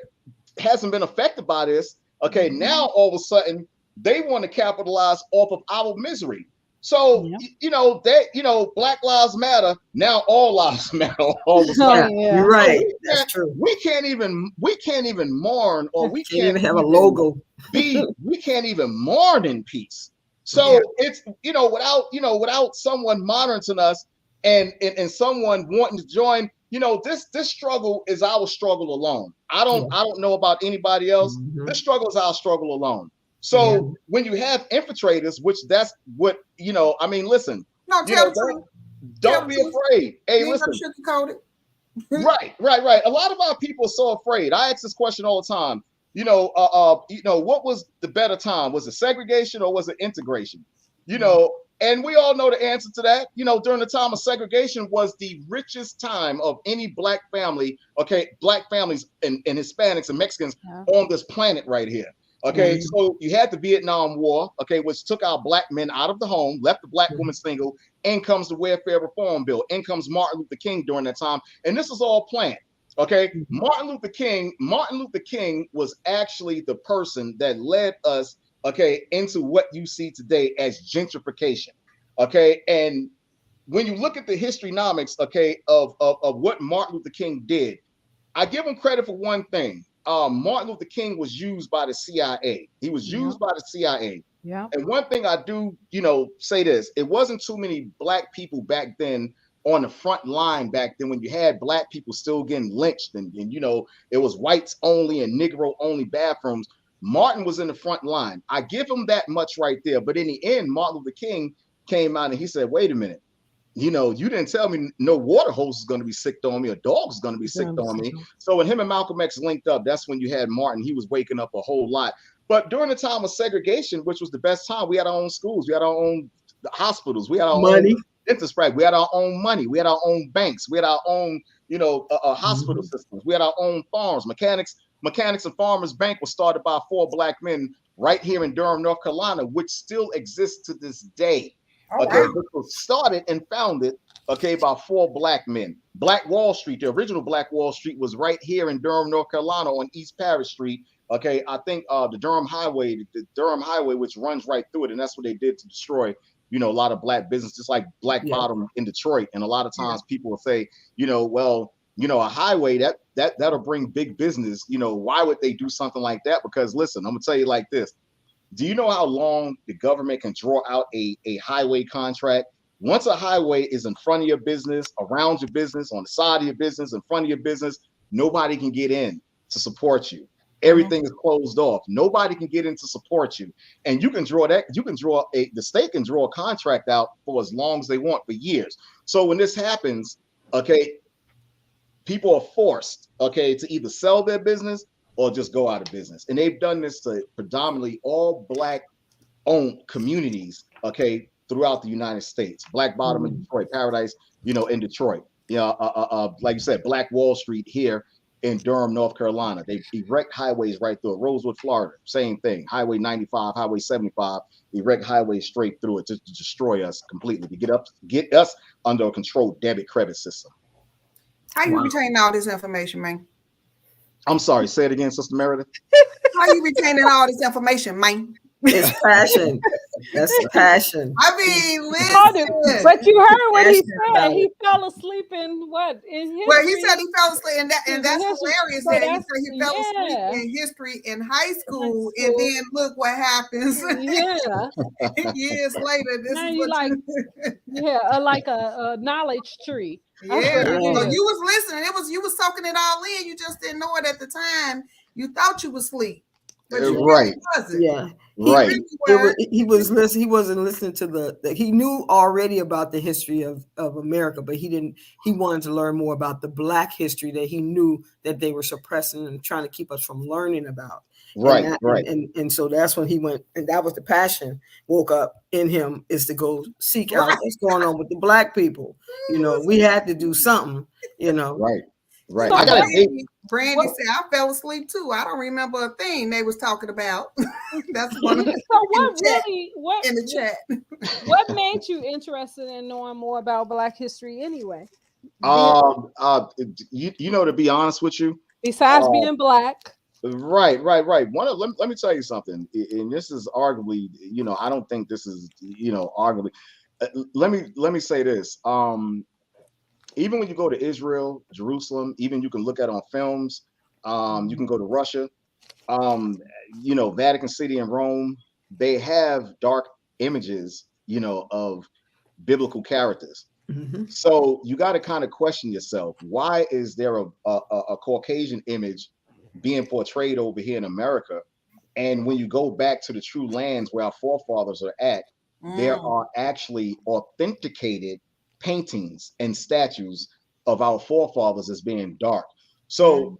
hasn't been affected by this. Okay, now all of a sudden they want to capitalize off of our misery. So Black Lives Matter. Now all lives matter. All of a sudden, You're right. That's true. We can't even mourn, or we can't even have a logo. we can't even mourn in peace. So it's without someone monitoring us and someone wanting to join. This struggle is our struggle alone. I don't know about anybody else. This struggle is our struggle alone. So when you have infiltrators, which that's what listen. No, tell the truth. Don't be afraid. Hey, listen. Sugarcoat it. Right. A lot of our people are so afraid. I ask this question all the time. What was the better time? Was it segregation or was it integration? And we all know the answer to that. During the time of segregation was the richest time of any black family. Okay, black families and Hispanics and Mexicans on this planet right here. Okay, so you had the Vietnam War, okay, which took our black men out of the home, left the black woman single. In comes the Welfare Reform Bill. In comes Martin Luther King during that time, and this is all planned. Okay, Martin Luther King was actually the person that led us, okay, into what you see today as gentrification. Okay, and when you look at the historynomics, okay, of what Martin Luther King did, I give him credit for one thing. Martin Luther King was used by the CIA. He was used by the CIA. Yeah. And one thing I do, say this, it wasn't too many black people back then on the front line back then when you had black people still getting lynched and it was whites only and Negro only bathrooms. Martin was in the front line. I give him that much right there. But in the end, Martin Luther King came out and he said, wait a minute. You didn't tell me no water hose is going to be sicked on me or dogs is going to be sicked on me. So when him and Malcolm X linked up, that's when you had Martin. He was waking up a whole lot. But during the time of segregation, which was the best time, we had our own schools, we had our own hospitals, we had our money, we had our own money, we had our own banks, we had our own, hospital systems, we had our own farms. Mechanics and Farmers Bank was started by 4 black men right here in Durham, North Carolina, which still exists to this day. Okay, this was started and founded, okay, by 4 black men. Black Wall Street, the original Black Wall Street was right here in Durham, North Carolina on East Parish Street. Okay, I think the Durham Highway, which runs right through it, and that's what they did to destroy, a lot of black business, just like Black Bottom in Detroit. And a lot of times people will say, a highway that'll bring big business. Why would they do something like that? Because listen, I'm gonna tell you like this. Do you know how long the government can draw out a highway contract? Once a highway is in front of your business, around your business, on the side of your business, in front of your business, nobody can get in to support you. Everything is closed off. Nobody can get in to support you. And you can draw the state can draw a contract out for as long as they want, for years. So when this happens, okay, people are forced, okay, to either sell their business or just go out of business. And they've done this to predominantly all black owned communities, okay, throughout the United States. Black Bottom in Detroit, Paradise, in Detroit. Like you said, Black Wall Street here in Durham, North Carolina. They erect highways right through it. Rosewood, Florida, same thing. Highway 95, Highway 75, erect highways straight through it to destroy us completely, to get us under a controlled debit credit system. How you retaining all this information, man? I'm sorry. Say it again, Sister Meredith. How you retaining all this information, man? It's passion. That's passion. I mean, Called it, listen. but you heard what he Passionate said. about He it. fell asleep in what? In history. Well, he said he fell asleep, and that's History. hilarious. So That he that's, said he fell asleep yeah. in history in high school, school. and then look what happens. Yeah. Years later, this Now is you what like, you. yeah, like a knowledge tree. That's Yeah. what it So is. you was listening. You was soaking it all in. You just didn't know it at the time. You thought you was asleep, but you Right. really wasn't. Yeah. Right. He was listening. He wasn't listening to the he knew already about the history of America, but he wanted to learn more about the Black history that he knew that they were suppressing and trying to keep us from learning about. Right. And Right. And so that's when he went, and that was the passion woke up in him, is to go seek out what's going on with the Black people. We had to do something, Right. Right. So I got a date. Brandy said, I fell asleep too. I don't remember a thing they was talking about. That's one of the, So what in the chat, really what in the chat. what made you interested in knowing more about Black history anyway? To be honest with you, Besides being Black. right. Let me tell you something, and this is arguably, I don't think this is, arguably. Let me say this. Even when you go to Israel, Jerusalem, even you can look at on films. You can go to Russia. Vatican City and Rome. They have dark images, of biblical characters. Mm-hmm. So you got to kind of question yourself. Why is there a Caucasian image being portrayed over here in America? And when you go back to the true lands where our forefathers are at, there are actually authenticated paintings and statues of our forefathers as being dark. So,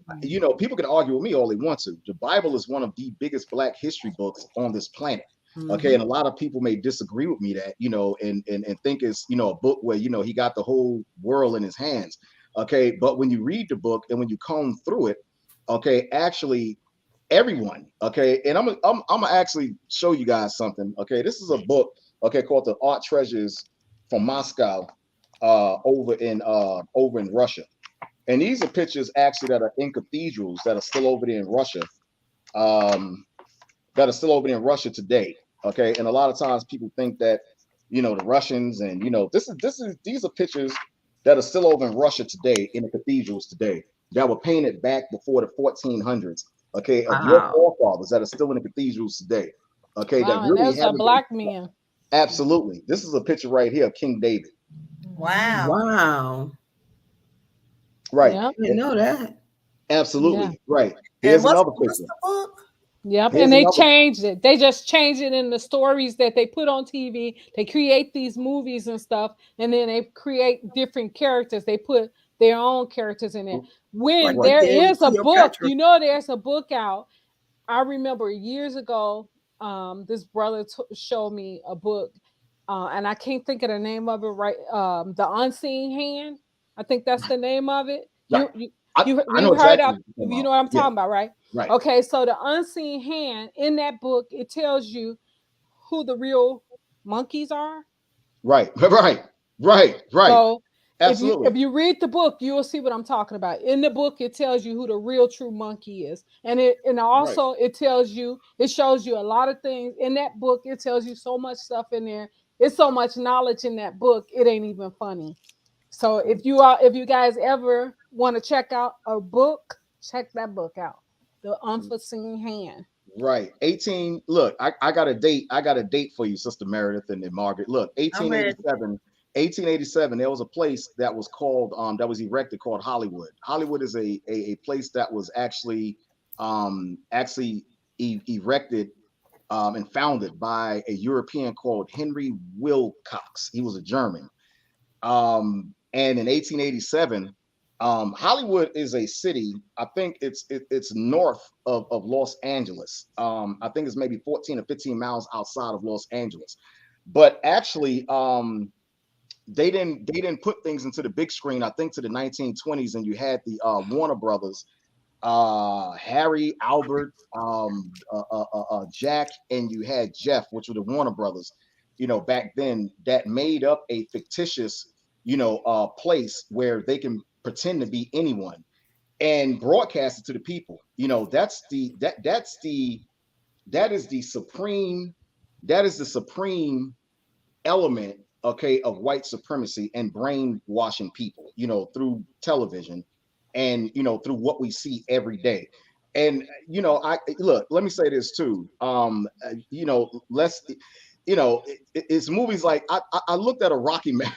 people can argue with me all they want to. The Bible is one of the biggest Black history books on this planet. Okay. And a lot of people may disagree with me that, and think it's, a book where, he got the whole world in his hands. Okay. But when you read the book and when you comb through it, okay, actually everyone, okay. And I'm gonna actually show you guys something. Okay. This is a book, okay, called The Art Treasures from Moscow, over in Russia. And these are pictures actually that are in cathedrals that are still over there in Russia. That are still over there in Russia today. Okay. And a lot of times people think that, the Russians and, these are pictures that are still over in Russia today, in the cathedrals today, that were painted back before the 1400s. Okay. Of your forefathers that are still in the cathedrals today. Okay. Wow, That really and that's a Black man. Absolutely. This is a picture right here of King David. Wow. Right. Yep. I didn't know that. Absolutely. Yeah. Right. Here's another What's picture. the book? Yep. Here's And they another- changed it. They just changed it in the stories that they put on TV. They create these movies and stuff, and then they create different characters. They put their own characters in it. When Like there they did is a book, Cleopatra. there's a book out. I remember years ago, this brother showed me a book, and I can't think of the name of it right. The Unseen Hand. I think that's the name of it. Right. You I know heard exactly of, you know what I'm talking about, right? Right. Okay, so the Unseen Hand, in that book, it tells you who the real monkeys are. Right. So Absolutely. if you read the book, you will see what I'm talking about. In the book, it tells you who the real true monkey is. And also it shows you a lot of things in that book. It tells you so much stuff in there. It's so much knowledge in that book, it ain't even funny. So if you guys ever want to check out a book, check that book out. The Unforeseen Hand. Right. 18. Look, I got a date. I got a date for you, Sister Meredith and Margaret. Look, 1887, there was a place that was called, that was erected, called Hollywood. Hollywood is a place that was actually erected and founded by a European called Henry Wilcox. He was a German. And in 1887, Hollywood is a city. I think it's north of Los Angeles. I think it's maybe 14 or 15 miles outside of Los Angeles. But actually, they didn't put things into the big screen, I think, to the 1920s, and you had the Warner Brothers, Harry, Albert, Jack, and you had Jeff, which were the Warner Brothers, back then, that made up a fictitious, place where they can pretend to be anyone and broadcast it to the people. That is the supreme element, okay, of white supremacy and brainwashing people, through television and through what we see every day. And let me say this too. It's movies like I looked at a Rocky Man.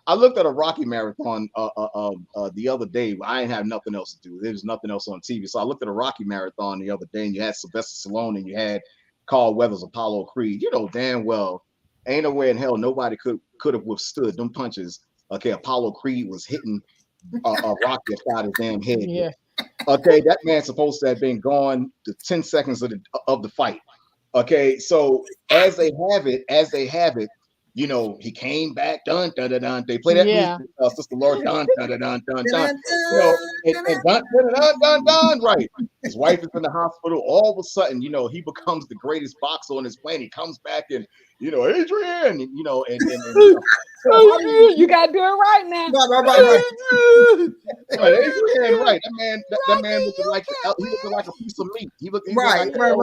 I looked at a Rocky marathon the other day. I didn't have nothing else to do. There was nothing else on TV. So I looked at a Rocky marathon the other day, and you had Sylvester Stallone and you had Carl Weathers, Apollo Creed. You know damn well, ain't no way in hell nobody could have withstood them punches. Okay, Apollo Creed was hitting Rocky upside his damn head. Yeah. Okay, that man's supposed to have been gone to 10 seconds of the fight. Okay, so as they have it, he came back, dun dun dun dun. They play that music, Sister Laura, dun dun dun dun dun dun. And dun dun dun dun dun. Right. His wife is in the hospital. All of a sudden, he becomes the greatest boxer on this planet. He comes back and Adrian, and you gotta do it right now. Right, Adrian, right. That man looking like a piece of meat. He right. How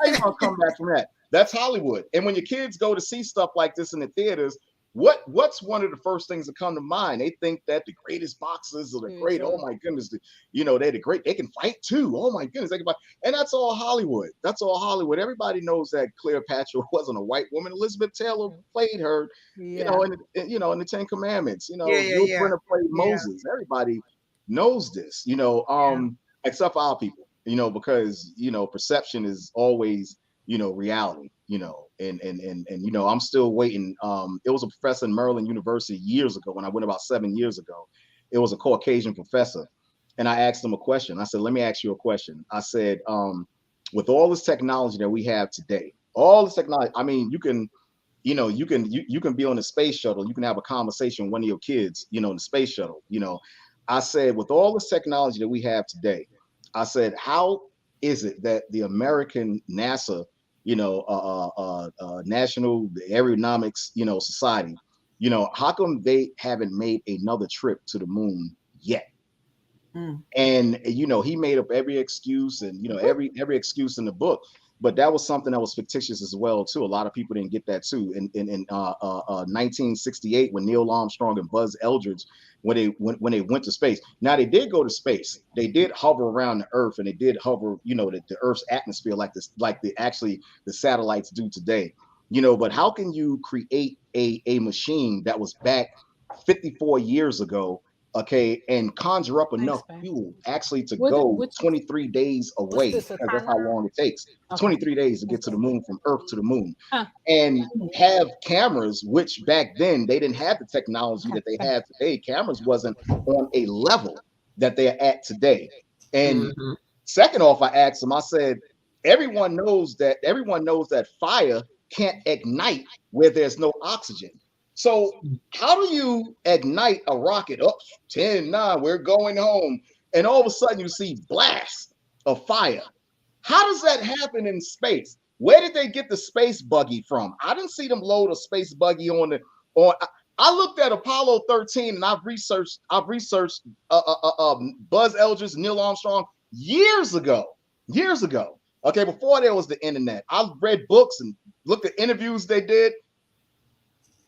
you gonna come back from that? That's Hollywood. And when your kids go to see stuff like this in the theaters, what's one of the first things that come to mind? They think that the greatest boxers are the great. Oh my goodness, they're the great. They can fight too. Oh my goodness, they can fight. And that's all Hollywood. That's all Hollywood. Everybody knows that Cleopatra wasn't a white woman. Elizabeth Taylor played her. In the Ten Commandments. Yul Brynner played Moses. Everybody knows this. Except for our people. Because perception is always reality, and I'm still waiting. It was a professor in Maryland University years ago when I went about 7 years ago. It was a Caucasian professor, and I asked him a question. I said, "Let me ask you a question." I said, "With all this technology that we have today, all this technology, I mean, you can be on the space shuttle. You can have a conversation with one of your kids, in the space shuttle. I said, with all this technology that we have today, I said, how is it that the American NASA National Aeronautics, Society, how come they haven't made another trip to the moon yet?" And he made up every excuse and every excuse in the book, but that was something that was fictitious as well too. A lot of people didn't get that too. In 1968, when Neil Armstrong and Buzz Aldrin, when they went to space. Now they did go to space. They did hover around the Earth, and they did hover, the Earth's atmosphere like the satellites do today. But how can you create a machine that was back 54 years ago, okay, and conjure up enough fuel actually to go 23 days away, because that's how long it takes. 23 days to get to the moon, from Earth to the moon, and have cameras, which back then they didn't have the technology that they have today. Cameras wasn't on a level that they're at today. And second off, I asked them, I said, everyone knows that fire can't ignite where there's no oxygen. So how do you ignite a rocket? 10, 9, we're going home. And all of a sudden you see blasts of fire. How does that happen in space? Where did they get the space buggy from? I didn't see them load a space buggy on. I looked at Apollo 13 and I've researched Buzz Aldrin, Neil Armstrong years ago. Okay, before there was the internet. I read books and looked at interviews they did.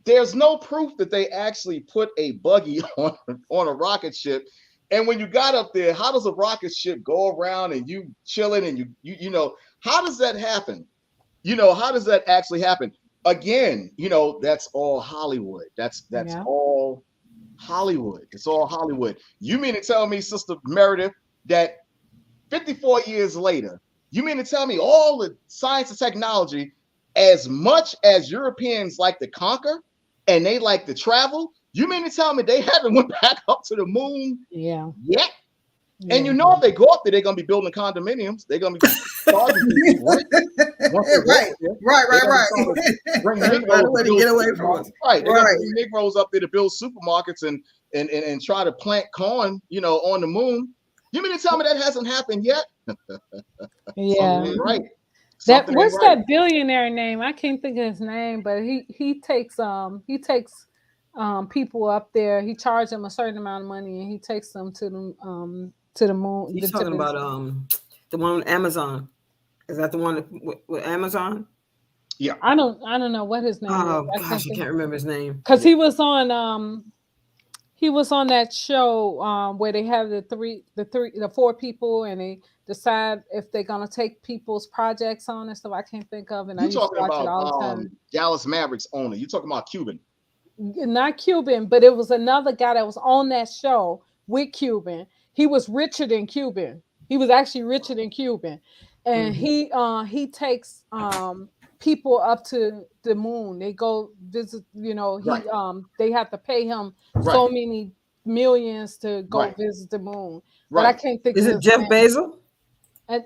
There's no proof that they actually put a buggy on a rocket ship. And when you got up there, how does a rocket ship go around and you chilling and how does that happen? How does that actually happen? Again, that's all Hollywood. That's all Hollywood. It's all Hollywood. You mean to tell me, Sister Meredith, that 54 years later, you mean to tell me all the science and technology, as much as Europeans like to conquer and they like to travel, you mean to tell me they haven't went back up to the moon yet? And if they go up there, they're going to be building condominiums. They're going to be charging people, right? Bring Negroes to get away from us. Right. They're going to bring Negroes up there to build supermarkets and try to plant corn, on the moon. You mean to tell me that hasn't happened yet? Right. That billionaire name? I can't think of his name, but he takes people up there. He charged them a certain amount of money, and he takes them to the moon. He's talking about the one on Amazon. Is that the one with Amazon? Yeah. I don't know what his name is. Oh gosh, I can't remember his name. Because he was on that show where they have the four people, and they decide if they're gonna take people's projects on and stuff. I can't think of, and I used to watch it all the time. Dallas Mavericks owner. You talking about Cuban? Not Cuban, but it was another guy that was on that show with Cuban. He was richer than Cuban. He was actually richer than Cuban, and he takes people up to the moon. They go visit. They have to pay him so many millions to go visit the moon. But I can't think. Is it Jeff Bezos?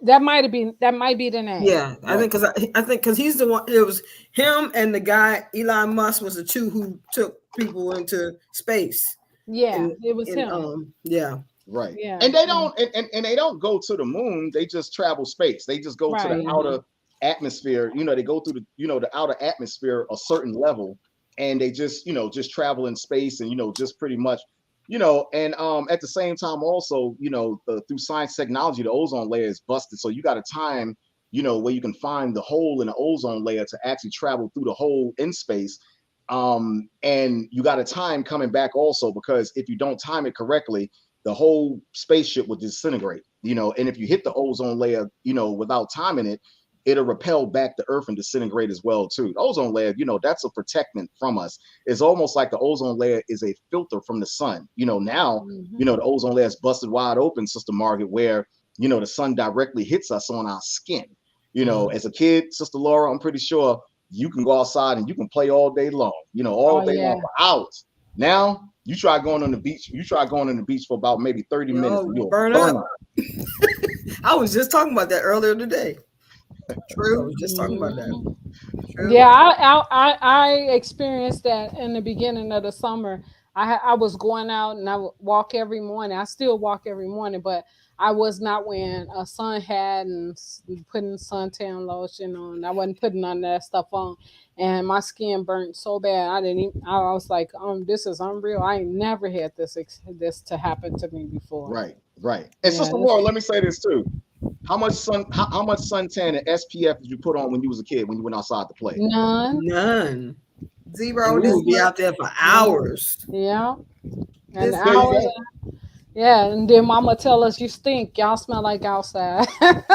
That might be the name. Yeah, I think because he's the one. It was him and the guy Elon Musk was the two who took people into space. Yeah, it was him. Yeah. Right. Yeah. And they don't and they don't go to the moon. They just travel space. They just go to the outer atmosphere. They go through the outer atmosphere a certain level, and they just travel in space and just pretty much. And at the same time also, through science technology, the ozone layer is busted. So you got a time, where you can find the hole in the ozone layer to actually travel through the hole in space. And you got a time coming back also, because if you don't time it correctly, the whole spaceship will disintegrate, and if you hit the ozone layer, without timing it, it'll repel back to Earth and disintegrate as well too. The ozone layer, that's a protectant from us. It's almost like the ozone layer is a filter from the sun. Now, the ozone layer is busted wide open, Sister Margaret, where, the sun directly hits us on our skin. As a kid, Sister Laura, I'm pretty sure you can go outside and you can play all day long, all day long for hours. Now, you try going on the beach. You try going on the beach for about maybe 30 minutes. You'll burn up. I was just talking about that earlier today. True. I was just talking about that. True. Yeah, I experienced that in the beginning of the summer. I was going out and I would walk every morning. I still walk every morning, but I was not wearing a sun hat and putting suntan lotion on. I wasn't putting none of that stuff on, and my skin burnt so bad. I was like, this is unreal. I ain't never had this to happen to me before. Right. And Sister Laura, let me say this too. How much suntan and SPF did you put on when you was a kid, when you went outside to play? None. Zero. We would be out there for hours. Yeah. And hours. Yeah, and then Mama tell us you stink. Y'all smell like outside. Yeah.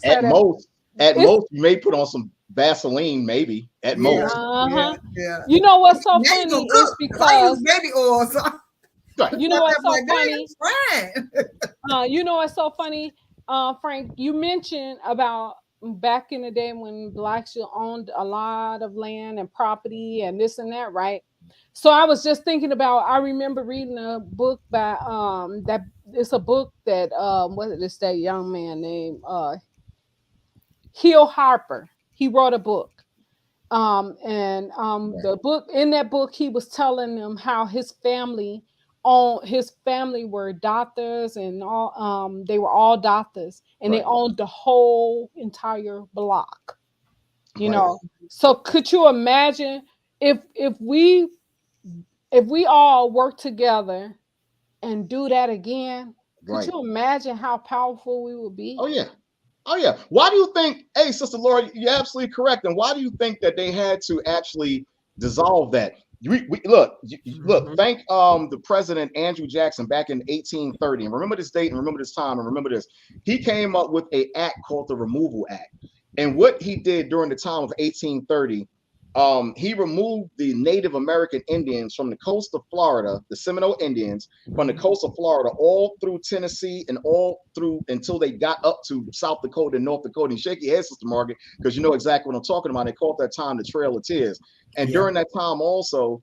At most, you may put on some Vaseline, maybe. At most. Yeah. You know what's so funny is because baby oil. So you know what's so funny? You know what's so funny, Frank? You mentioned about back in the day when blacks owned a lot of land and property and this and that, right? So I was just thinking about. I remember reading a book by that. It's a book that what is that young man named Hill Harper. He wrote a book. The book, in that book, he was telling them how his family were doctors and all. They were all doctors, and they owned the whole entire block. So could you imagine if we all work together and do that again? Could you imagine how powerful we would be? Oh yeah. Why do you think, hey, Sister Laura, you're absolutely correct. And why do you think that they had to actually dissolve that? Look, thank the president, Andrew Jackson, back in 1830. And remember this date and remember this time and remember this. He came up with an act called the Removal Act. And what he did during the time of 1830, he removed the Native American Indians from the coast of Florida, the Seminole Indians, from the coast of Florida, all through Tennessee and all through until they got up to South Dakota and North Dakota. And shake your head, Sister Margaret, because you know exactly what I'm talking about. They called that time the Trail of Tears. And during that time also,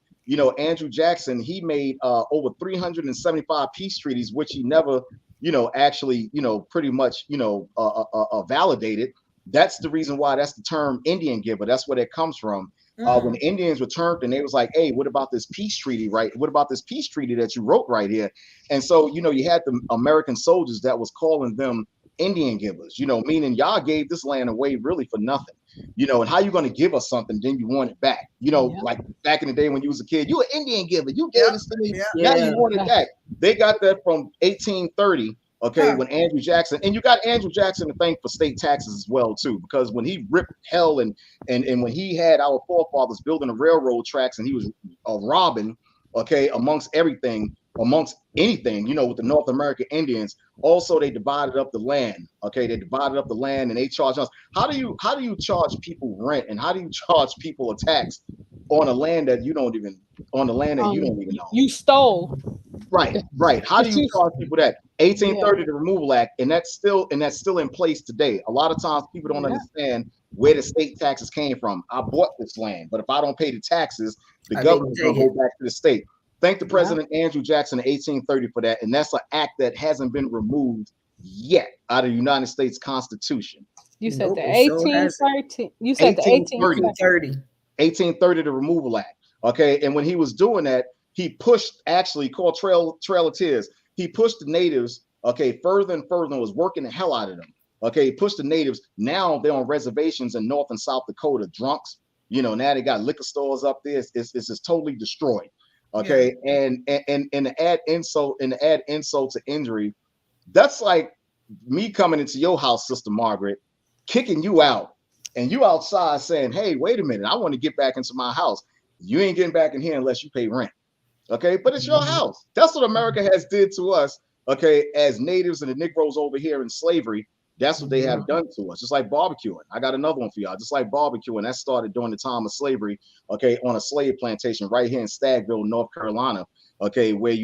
Andrew Jackson, he made over 375 peace treaties, which he never, actually, pretty much, validated. That's the reason why that's the term Indian giver. That's where that comes from. When the Indians returned and they was like, hey, what about this peace treaty, right? What about this peace treaty that you wrote right here? And so, you had the American soldiers that was calling them Indian givers, meaning y'all gave this land away really for nothing, and how you going to give us something, then you want it back, like back in the day when you was a kid, you an Indian giver, you gave this to me, now you want it back. They got that from 1830, when Andrew Jackson, and you got Andrew Jackson to thank for state taxes as well too, because when he ripped hell and when he had our forefathers building the railroad tracks and he was robbing, amongst anything, with the North American Indians. Also, they divided up the land. They divided up the land and they charged us. How do you charge people rent, and how do you charge people a tax on a land that you don't even know? You stole. Right. How do you charge people that? 1830, the Removal Act, and that's still in place today. A lot of times people don't understand where the state taxes came from. I bought this land, but if I don't pay the taxes, the government's going to go back to the state. Thank the President Andrew Jackson in 1830 for that, and that's an act that hasn't been removed yet out of the United States Constitution. You said the 1813. You said the 1830. 1830, the Removal Act. And when he was doing that, he pushed, actually called Trail of Tears. He pushed the natives, further and further, and was working the hell out of them. He pushed the natives. Now they're on reservations in North and South Dakota, drunks. Now they got liquor stores up there. It's just totally destroyed. And to add insult to injury, that's like me coming into your house, Sister Margaret, kicking you out, and you outside saying, "Hey, wait a minute, I want to get back into my house." You ain't getting back in here unless you pay rent. But it's your house. That's what America has did to us. As natives and the Negroes over here in slavery, that's what they have done to us. Just like barbecuing. I got another one for y'all. Just like barbecuing, that started during the time of slavery, on a slave plantation right here in Stagville, North Carolina, where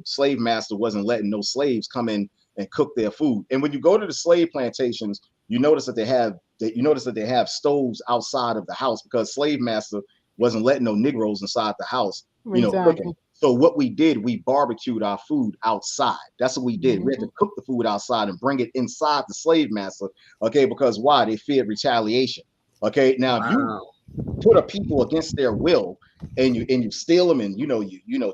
slave master wasn't letting no slaves come in and cook their food. And when you go to the slave plantations, you notice that they have stoves outside of the house because slave master wasn't letting no Negroes inside the house, cooking. So what we did, we barbecued our food outside. That's what we did. We had to cook the food outside and bring it inside the slave master. Because why? They feared retaliation. Now if you put a people against their will and you steal them, and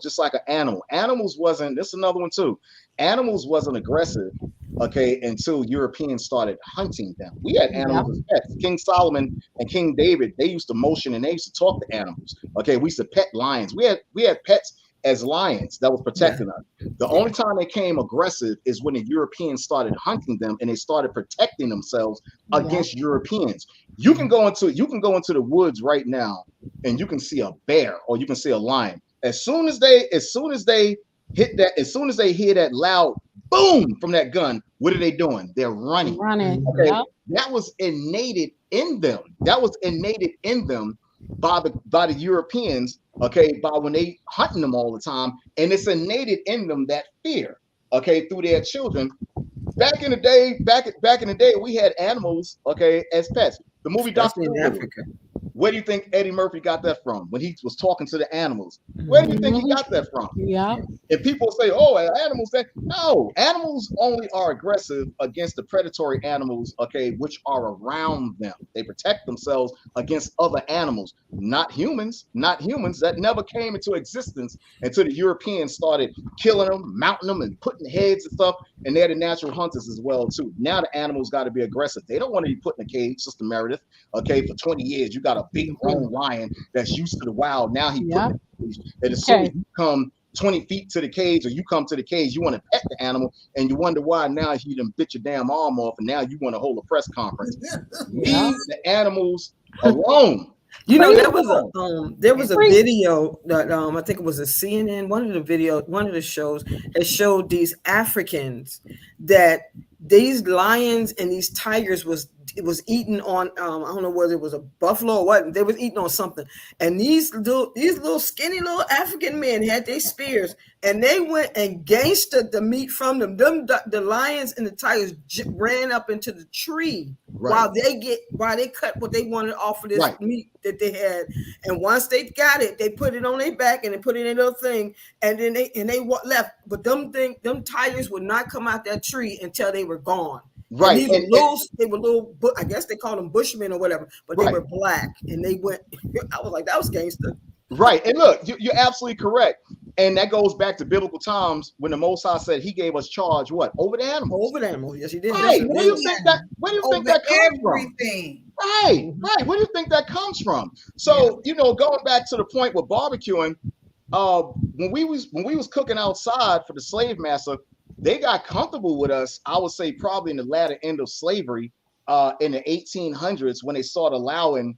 just like an animal. Animals wasn't. This is another one too. Animals wasn't aggressive. Until Europeans started hunting them. We had animals as pets. King Solomon and King David, they used to motion and they used to talk to animals. We used to pet lions. We had pets as lions that was protecting us. The only time they came aggressive is when the Europeans started hunting them and they started protecting themselves against Europeans. You can go into the woods right now and you can see a bear or you can see a lion. As soon as they hear that loud boom from that gun, what are they doing? They're running. That was innate in them. By the Europeans, by when they hunting them all the time, and it's innate in them, that fear, through their children. Back in the day, we had animals, as pets. The movie Dr. Africa. Where do you think Eddie Murphy got that from when he was talking to the animals? Where do you think he got that from? And people say, "Oh, animals." No, animals only are aggressive against the predatory animals, which are around them. They protect themselves against other animals, not humans. That never came into existence until the Europeans started killing them, mounting them, and putting heads and stuff. And they're the natural hunters as well too. Now the animals got to be aggressive. They don't want to be put in a cage, Sister Meredith. For 20 years, you got a big grown lion that's used to the wild. Now he put in a cage. And as soon as you come 20 feet to the cage, or you come to the cage, you want to pet the animal, and you wonder why now he done bit your damn arm off, and now you want to hold a press conference. Leave the animals alone. There was a video that I think it was a CNN, one of the shows that showed these Africans that these lions and these tigers was eating on I don't know whether it was a buffalo or what. They was eating on something, and these little skinny little African men had their spears, and they went and gangstered the meat from them. The lions and the tigers ran up into the tree while they cut what they wanted off of this meat that they had. And once they got it, they put it on their back and they put it in a little thing, and then they left. But them tigers would not come out that tree until they were gone. Right. They were little, I guess they called them bushmen or whatever, but they were black, and they went. I was like, that was gangster. Right. And look, you're absolutely correct. And that goes back to biblical times when the Most High said he gave us charge what? Over the animals. Over the animals. Yes, he did. Right. Where do you think that comes everything. from? Right, right. Where do you think that comes from? So, going back to the point with barbecuing, when we was cooking outside for the slave master, they got comfortable with us, I would say probably in the latter end of slavery, in the 1800s, when they started allowing,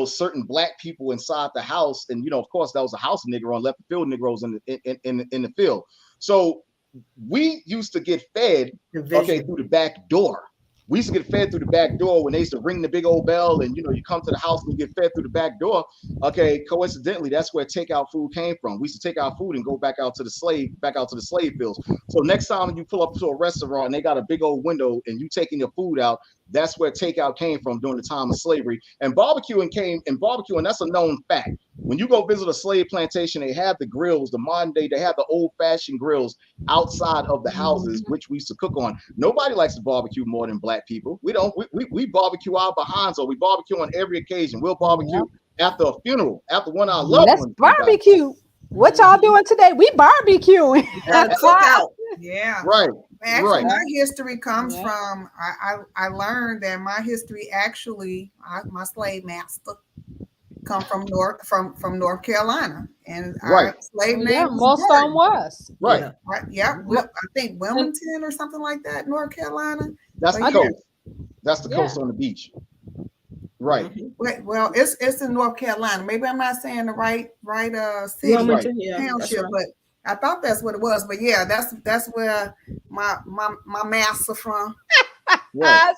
certain black people inside the house. And, of course, that was a house Negro and left the field Negroes in the field. So we used to get fed, through the back door. We used to get fed through the back door when they used to ring the big old bell and, you come to the house and you get fed through the back door. Okay, coincidentally, that's where takeout food came from. We used to take our food and go back out to the slave fields. So next time you pull up to a restaurant and they got a big old window and you taking your food out, that's where takeout came from during the time of slavery. And barbecuing, that's a known fact. When you go visit a slave plantation, they have the grills, the modern day, they have the old-fashioned grills outside of the houses, which we used to cook on. Nobody likes to barbecue more than black people. We don't. We barbecue our behinds, or we barbecue on every occasion. We'll barbecue after a funeral, after one of our loved ones. Let's barbecue. What y'all doing today? We barbecuing. Cook out. Yeah. Right. Actually, my history comes from, I learned that my history actually, my slave master come from North Carolina, and our slave name most of them was right. Yeah, I think Wilmington or something like that, North Carolina. That's the coast. That's the coast on the beach. Right. Well, it's in North Carolina. Maybe I'm not saying the right city, township, but I thought that's what it was. But yeah, that's where my master from.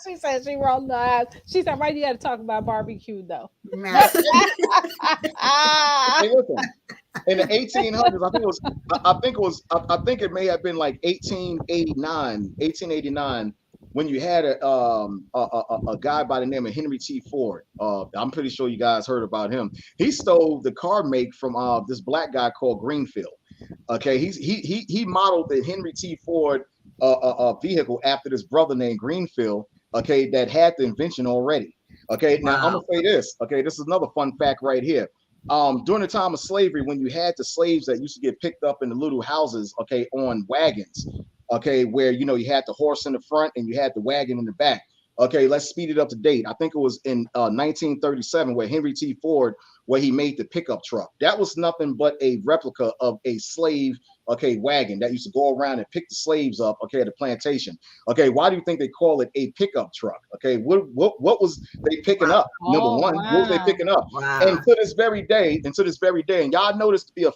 She said she rolled the eyes. She said, "Right, you got to talk about barbecue, though." Hey, listen, in the 1800s, I think it may have been like 1889, when you had a guy by the name of Henry T. Ford. I'm pretty sure you guys heard about him. He stole the car make from this black guy called Greenfield. Okay, he modeled the Henry T. Ford vehicle after this brother named Greenfield, okay, that had the invention already. Okay, now I'm gonna say this. Okay, this is another fun fact right here. During the time of slavery, when you had the slaves that used to get picked up in the little houses, okay, on wagons, okay, where you had the horse in the front and you had the wagon in the back. Okay, let's speed it up to date. I think it was in 1937 where Henry T. Ford, where he made the pickup truck. That was nothing but a replica of a slave, okay, wagon that used to go around and pick the slaves up, okay, at the plantation. Okay, why do you think they call it a pickup truck? Okay, what was they picking up? Number one, what was they picking up? And to this very day, and y'all know this to be a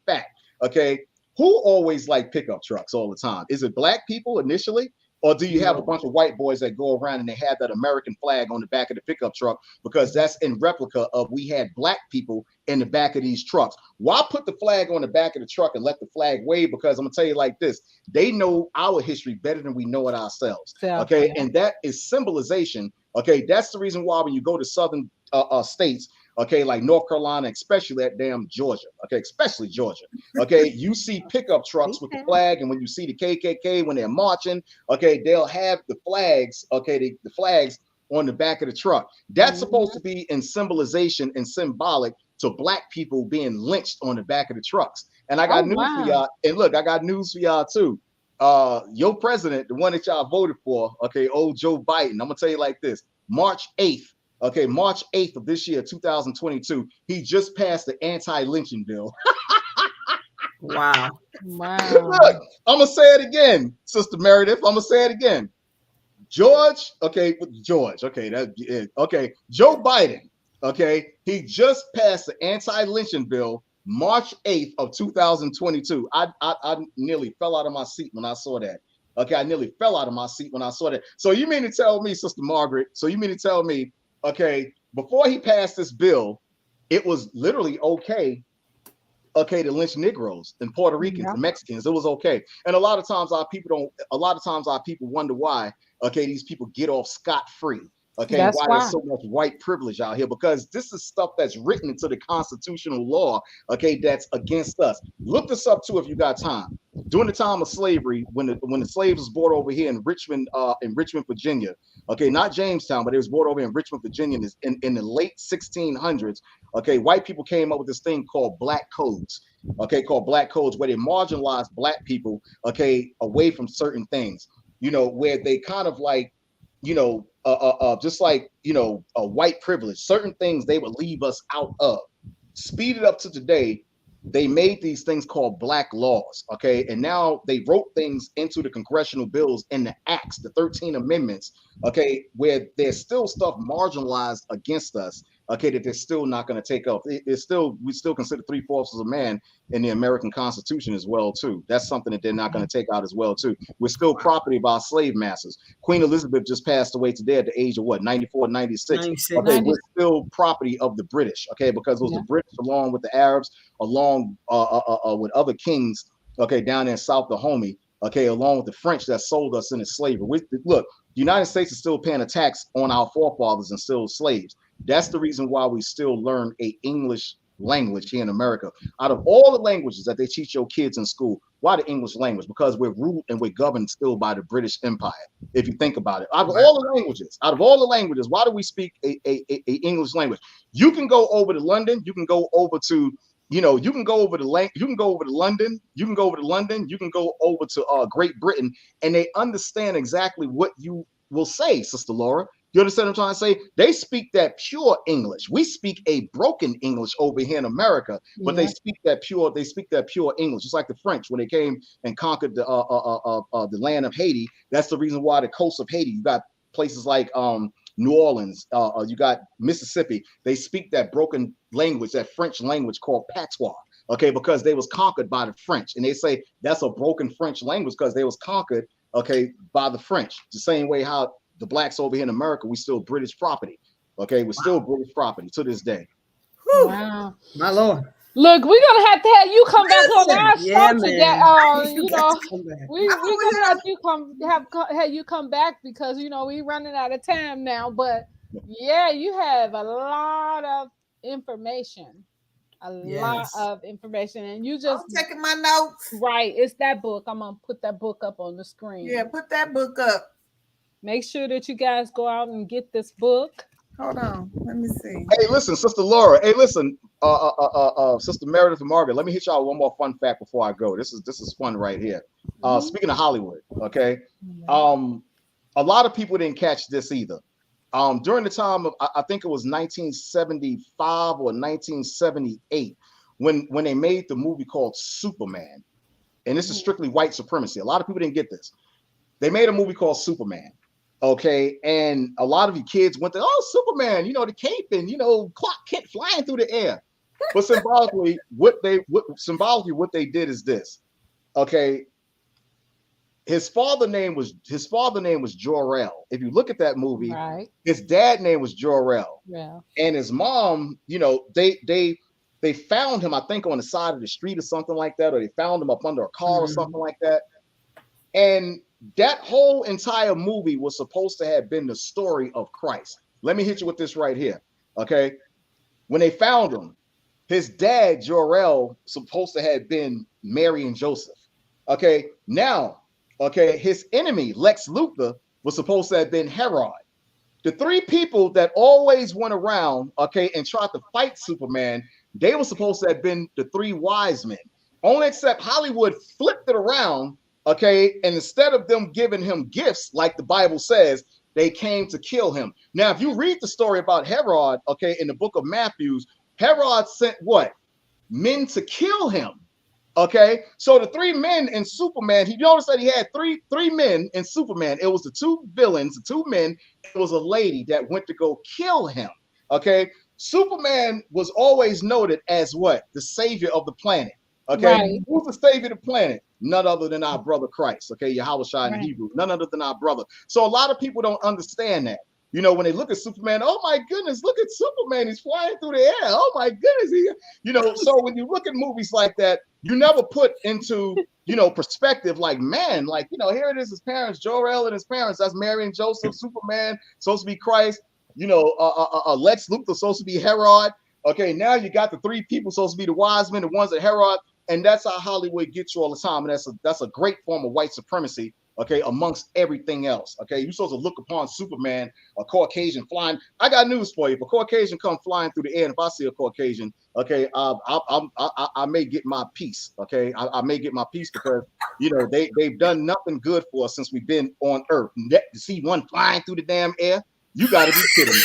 fact. Okay, who always like pickup trucks all the time? Is it black people initially? Or do you have a bunch of white boys that go around and they have that American flag on the back of the pickup truck? Because that's in replica of we had black people in the back of these trucks. Why put the flag on the back of the truck and let the flag wave? Because I'm going to tell you like this. They know our history better than we know it ourselves. Okay. And that is symbolization. Okay. That's the reason why when you go to southern states, okay, like North Carolina, especially that damn Georgia, okay, especially Georgia, okay, you see pickup trucks with the flag, and when you see the KKK when they're marching, okay, they'll have the flags, okay, the flags on the back of the truck. That's supposed to be in symbolization and symbolic to black people being lynched on the back of the trucks. And I got news for y'all. And look, I got news for y'all too. Your president, the one that y'all voted for, okay, old Joe Biden, I'm gonna tell you like this: March 8th. Okay, March 8th of this year, 2022, he just passed the anti-lynching bill. Wow. Look, I'm going to say it again, Sister Meredith. I'm going to say it again. Joe Biden, okay, he just passed the anti-lynching bill March 8th of 2022. I nearly fell out of my seat when I saw that. Okay, I nearly fell out of my seat when I saw that. So you mean to tell me, Sister Margaret, okay, before he passed this bill, it was literally okay to lynch Negroes and Puerto Ricans and Mexicans. It was okay. And a lot of times our people wonder why, okay, these people get off scot-free. Okay, why there's so much white privilege out here, because this is stuff that's written into the constitutional law, okay, that's against us. Look this up too if you got time. During the time of slavery, when the slaves was brought over here in Richmond, Virginia, okay, not Jamestown, but it was brought over in Richmond, Virginia in the late 1600s, okay, white people came up with this thing called black codes. okay, called black codes, where they marginalize black people, okay, away from certain things, where they kind of like, just like, a white privilege, certain things they would leave us out of. Speed it up to today, they made these things called black laws, okay, and now they wrote things into the congressional bills and the acts, the 13 amendments, okay, where there's still stuff marginalized against us, okay, that they're still not going to take up. We still consider 3/4 of a man in the American Constitution as well too. That's something that they're not going to take out as well too. We're still property of our slave masters. Queen Elizabeth just passed away today at the age of what, 94, 96. 96. Okay, we're still property of the British, okay, because it was the British along with the Arabs, along with other kings, okay, down there in South Dahomey, okay, along with the French that sold us into slavery. Look, the United States is still paying a tax on our forefathers and still slaves. That's the reason why we still learn a English language here in America. Out of all the languages that they teach your kids in school, why the English language? Because we're ruled and we're governed still by the British Empire. If you think about it, out of all the languages, why do we speak a English language? You can go over to London, you can go over to, you can go over to London, you can go over to Great Britain, and they understand exactly what you will say, Sister Laura. You understand what I'm trying to say? They speak that pure English. We speak a broken English over here in America, but they speak that pure English. Just like the French, when they came and conquered the land of Haiti. That's the reason why the coast of Haiti, you got places like New Orleans, you got Mississippi. They speak that broken language, that French language called patois. Okay, because they was conquered by the French, and they say that's a broken French language because they was conquered, okay, by the French. The same way how the blacks over here in America, we still British property. Okay, we're still British property to this day. Wow, my Lord. Look, we're gonna have to have you come back on our show to get, We're gonna have you have you come back because we running out of time now. But yeah, you have a lot of information, and you just I'm taking my notes. Right, it's that book. I'm gonna put that book up on the screen. Yeah, put that book up. Make sure that you guys go out and get this book. Hold on, let me see. Hey, listen, Sister Laura. Hey, listen, Sister Meredith and Margaret. Let me hit y'all one more fun fact before I go. This is fun right here. Speaking of Hollywood, okay. A lot of people didn't catch this either. During the time of, I think it was 1975 or 1978, when they made the movie called Superman, and this is strictly white supremacy. A lot of people didn't get this. They made a movie called Superman. Okay, and a lot of you kids went to, Superman, the cape and Clark Kent flying through the air. But symbolically, what they did is this. Okay, his father name was Jor-El. If you look at that movie, right, his dad name was Jor-El. Yeah. And his mom, they found him, I think, on the side of the street or something like that, or they found him up under a car or something like that. And that whole entire movie was supposed to have been the story of Christ. Let me hit you with this right here. Okay. When they found him, his dad, Jor-El, supposed to have been Mary and Joseph. Okay. Now, okay, his enemy, Lex Luthor, was supposed to have been Herod. The three people that always went around, okay, and tried to fight Superman, they were supposed to have been the three wise men. Only except Hollywood flipped it around. Okay, and instead of them giving him gifts, like the Bible says, they came to kill him. Now, if you read the story about Herod, okay, in the book of Matthew, Herod sent what? Men to kill him. Okay, so the three men in Superman, he noticed that he had three men in Superman. It was the two villains, the two men. It was a lady that went to go kill him. Okay, Superman was always noted as what? The savior of the planet. Okay, right. Who's the savior of the planet? None other than our brother Christ. Okay, Yahweh Shai in Hebrew. None other than our brother. So a lot of people don't understand that. When they look at Superman, oh my goodness, look at Superman. He's flying through the air. Oh my goodness. So when you look at movies like that, you never put into, perspective like, man, like, here it is, his parents, Jor-El and his parents. That's Mary and Joseph, Superman, supposed to be Christ. Lex Luthor supposed to be Herod. Okay, now you got the three people supposed to be the wise men, the ones that Herod. And that's how Hollywood gets you all the time. And that's a great form of white supremacy, okay, amongst everything else. Okay, you're supposed to look upon Superman, a Caucasian flying. I got news for you. If a Caucasian come flying through the air, and if I see a Caucasian, okay, I may get my piece. Okay, I may get my piece because they've done nothing good for us since we've been on Earth. To see one flying through the damn air, you got to be kidding me.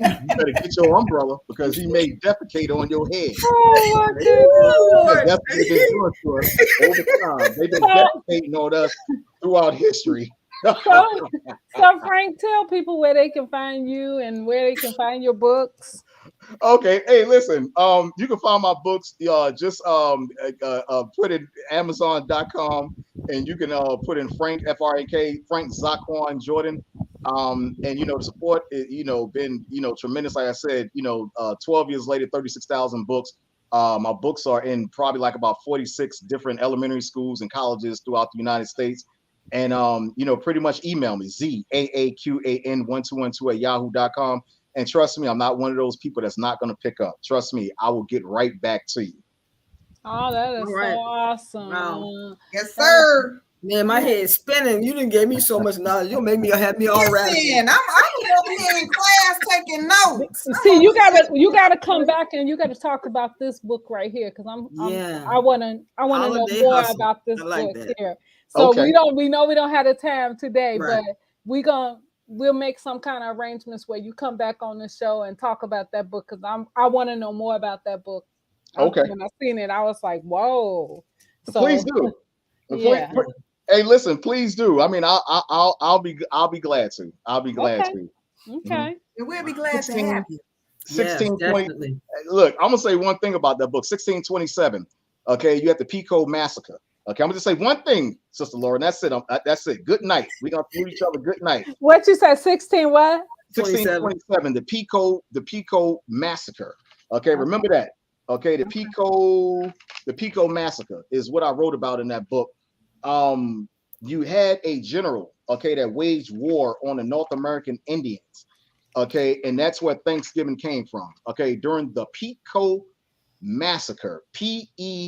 You better get your umbrella because he may defecate on your head. Oh my goodness. That's what they've been doing to us over time. They've been defecating on us throughout history. So Frank, tell people where they can find you and where they can find your books. Okay, hey, listen. You can find my books. Just put in Amazon.com, and you can put in Frank FRANK Frank Zaquan Jordan. And the support is been tremendous. Like I said, 12 years later, 36,000 books. My books are in probably like about 46 different elementary schools and colleges throughout the United States. And pretty much email me ZAAQAN1212@yahoo.com. And trust me, I'm not one of those people that's not going to pick up. Trust me, I will get right back to you. Oh, that is so awesome. Wow. Yes, sir. Man, my head's spinning. You didn't give me so much knowledge. You'll make me have me all right. I'm over here in class taking notes. See, you gotta come back and you gotta talk about this book right here because I wanna know more about this book here. So we know we don't have the time today, but we'll make some kind of arrangements where you come back on the show and talk about that book because I want to know more about that book. Okay. When I seen it, I was like, whoa. So, please do. Yeah. Hey, listen, please do. I mean, I'll be glad to. I'll be glad to. Okay. And we'll be glad to have you. 1620. Look, I'm gonna say one thing about that book. 1627. Okay, you have the Pico Massacre. Okay, I'm gonna just say one thing, Sister Laura, and that's it. That's it. Good night. We're gonna see each other. Good night. What you said? 16 what? 1627. The Pico Massacre. Okay, remember that. Okay, the Pico Massacre is what I wrote about in that book. You had a general, okay, that waged war on the North American Indians, okay, and that's where Thanksgiving came from, okay, during the Pico Massacre, Pequot,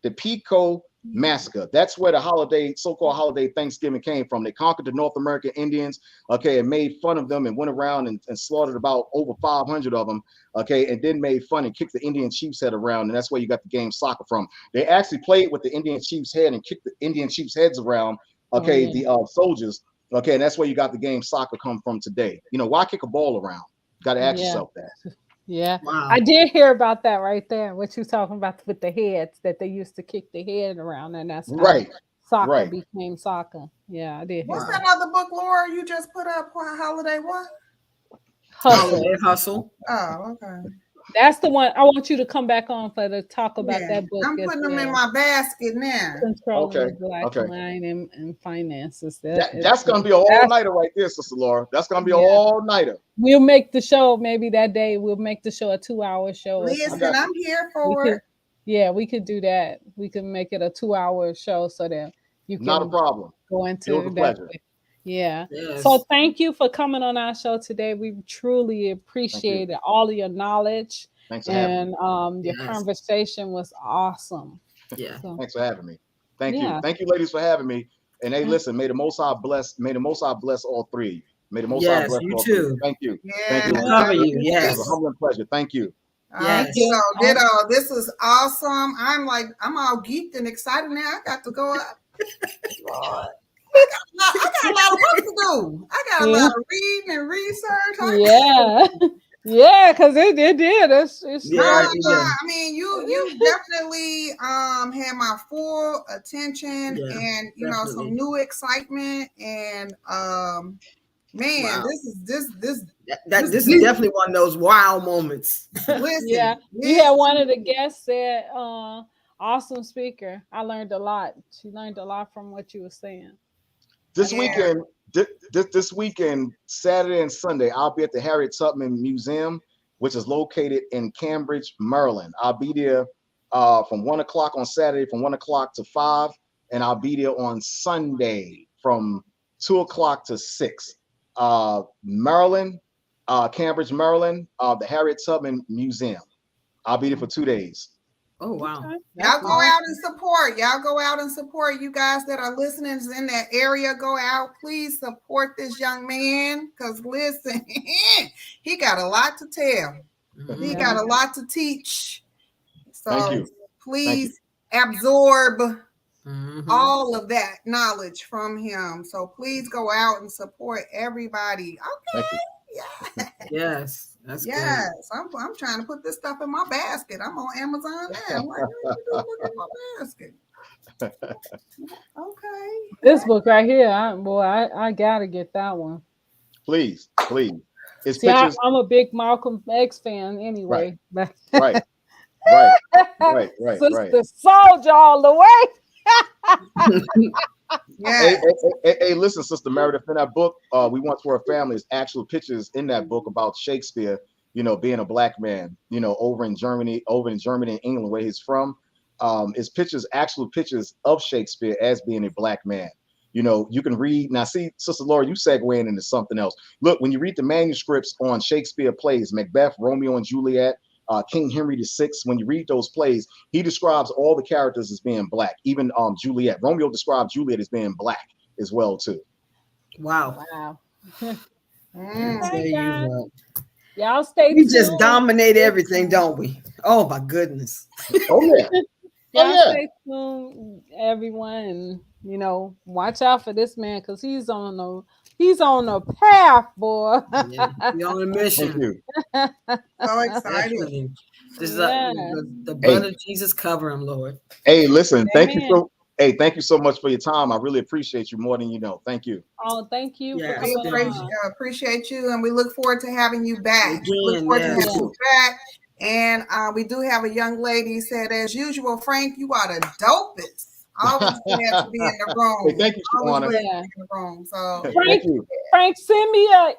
the Pico Massacre. That's where the so-called holiday Thanksgiving came from. They conquered the North American Indians, okay, and made fun of them and went around and slaughtered about over 500 of them, okay, and then made fun and kicked the Indian chief's head around, and that's where you got the game soccer from. They actually played with the Indian chief's head and kicked the Indian chief's heads around, okay, the soldiers, okay, and that's where you got the game soccer come from today. Why kick a ball around? Got to ask yourself that. Yeah, wow. I did hear about that right there. What you talking about with the heads that they used to kick the head around, and that's how soccer became soccer. Yeah, I did. What's that other book, Laura? You just put up Holiday what? Hustle. Oh, okay. That's the one I want you to come back on for to talk about that book. I'm putting them in my basket now. Controlling the Black line and finances. That's gonna be an all-nighter right there, Sister Laura. That's gonna be an all-nighter. We'll make the show maybe that day. We'll make the show a 2-hour show. Listen, I'm here for it. We could do that. We can make it a 2-hour show so that you can not a problem. Go into that. Pleasure. Yeah. Yes. So thank you for coming on our show today. We truly appreciate all of your knowledge. Thanks for having me. Your conversation was awesome. Yeah. So, thanks for having me. Thank you. Thank you, ladies, for having me. And hey, listen, may the Most High bless all three of you. May the Most High bless you all too. Three. Thank you. Yeah. Thank you. Cover you. Yes. It was a humbling pleasure. Thank you. Yes. So ditto. This is awesome. I'm all geeked and excited now. I got to go up. Lord. I got a lot of work to do. I got a lot of reading and research. Yeah, because it did. It's I mean, you definitely had my full attention and some new excitement and man, this is definitely one of those wow moments. Listen, you had one of the guests said awesome speaker. I learned a lot. She learned a lot from what you were saying. This weekend, Saturday and Sunday, I'll be at the Harriet Tubman Museum, which is located in Cambridge, Maryland. I'll be there from 1 o'clock on Saturday, from 1 o'clock to 5, and I'll be there on Sunday from 2 o'clock to 6. Maryland, Cambridge, Maryland, the Harriet Tubman Museum. I'll be there for 2 days. Oh wow. Okay, Y'all that's go nice. out and support. Y'all go out and support. You guys that are listening in that area, go out. Please support this young man. Because listen, he got a lot to tell. He Yeah. got a lot to teach. Thank So you. Thank you. please absorb Mhm. all of that knowledge from him. So please go out and support everybody. Thank you. Okay. Yeah. Yes, that's good. Yes. I'm trying to put this stuff in my basket. I'm on Amazon now. I'm like, what do I put in my basket? Okay. This book right here, I gotta get that one. Please, please. It's See, pictures. I'm a big Malcolm X fan Right, anyway. But right, right, right. Sister Soldier all the way. Hey, Yes. hey, listen, Sister Meredith, in that book, We Once Were a Family, is actual pictures in that book about Shakespeare, being a black man, over in Germany and England, where he's from. Is pictures, actual pictures of Shakespeare as being a black man. You can read now. See, Sister Laura, you segueing into something else. Look, when you read the manuscripts on Shakespeare plays, Macbeth, Romeo and Juliet, King Henry VI, when you read those plays, he describes all the characters as being black. Even Juliet. Romeo described Juliet as being black as well too. Wow. Wow. Mm. Tell Okay, you guys. what. Y'all stay We tuned. just dominate everything, don't we? Oh my goodness. Oh yeah. Oh Y'all yeah. stay tuned, everyone. And watch out for this man because he's on a path, boy. Yeah, we on a Thank mission. you. So excited. Definitely. Just Yeah. the blood Hey, of Jesus cover him, Lord. hey, listen. Amen. Thank you so much for your time. I really appreciate you more than you know. Thank you. Oh, thank you for Yes, We coming definitely. on. appreciate you, and we look forward to having you back. Look Again, forward to Me yes. having Yeah. too. you back. And we do have a young lady said, as usual, Frank, you are the dopest. Always glad to be in the Hey, room. thank you, Always Shawana. glad to Yeah. be in the room. So Thank Frank, you. Frank, send me a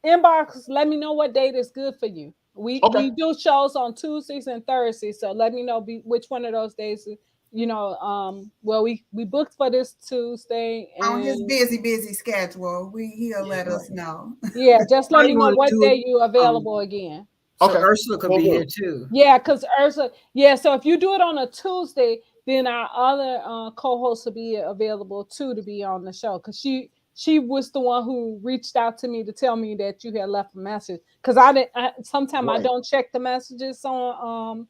inbox. Let me know what date is good for you. Okay. We do shows on Tuesdays and Thursdays, so let me know which one of those days. Well, we booked for this Tuesday, on his and busy schedule, he'll Yeah. let Right. us know. yeah, just let Probably me know want to what do day it. you available again. So Okay. Ursula could Will be here do. too. Yeah, because Ursa, yeah, so if you do it on a Tuesday, then our other co-host will be available too to be on the show. Because she was the one who reached out to me to tell me that you had left a message. Because sometimes I Right. don't check the messages on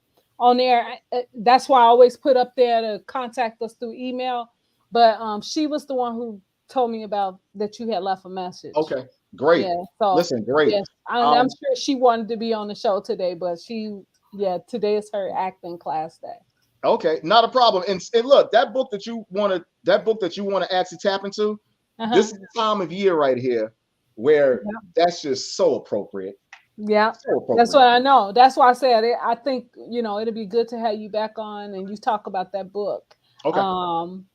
there. That's why I always put up there to contact us through email. But she was the one who told me about that you had left a message. Okay. Great. Yeah, so Listen, great. yes, I'm Um, sure she wanted to be on the show today, but today is her acting class day. okay, not a problem. And look, that book that you want to actually tap into, Uh-huh. this is the time of year right here where Yeah. that's just so appropriate. Yeah, So that's appropriate. what I know. That's why I said it. I think it'd be good to have you back on and you talk about that book. Okay. Um,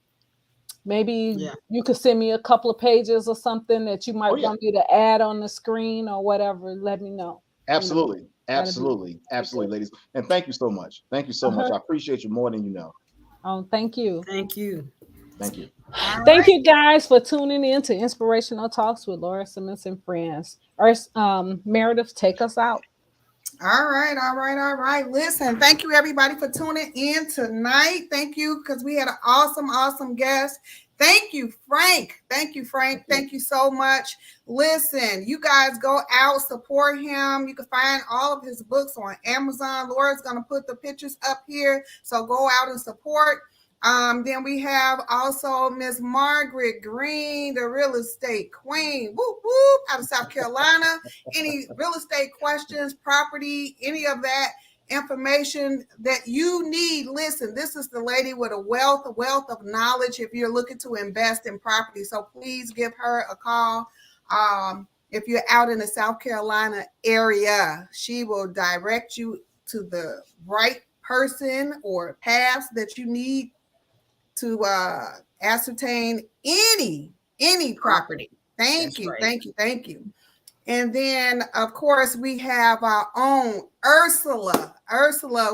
maybe Yeah. you could send me a couple of pages or something that you Oh might yeah. want me to add on the screen or whatever. Let me know. Absolutely. That'd be Absolutely. good. Absolutely, ladies. And thank you so much. Thank you so much. Uh-huh. I appreciate you more than you know. Oh, thank you. Thank you. Thank you. All Thank right. you guys for tuning in to Inspirational Talks with Laura Simmons and friends. Meredith, take us out. All right, all right, all right. Listen, thank you everybody for tuning in tonight. Thank you because we had an awesome guest. Thank you, Frank. Thank you, Frank. Thank you so much. Listen, you guys go out, support him. You can find all of his books on Amazon. Laura's going to put the pictures up here. So go out and support. Then we have also Miss Margaret Green, the real estate queen, whoop, whoop, out of South Carolina. Any real estate questions, property, any of that information that you need, listen, this is the lady with a wealth of knowledge if you're looking to invest in property. So please give her a call. If you're out in the South Carolina area, she will direct you to the right person or paths that you need to ascertain any property. Thank That's you, right. thank you, thank you. And then, of course, we have our own Ursula,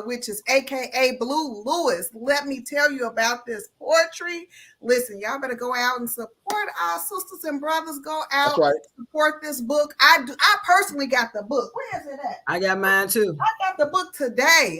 which is AKA Blue Lewis. Let me tell you about this poetry. Listen, y'all better go out and support our sisters and brothers. Go out, That's right. support this book. I personally got the book. Where is it at? I got mine too. I got the book today.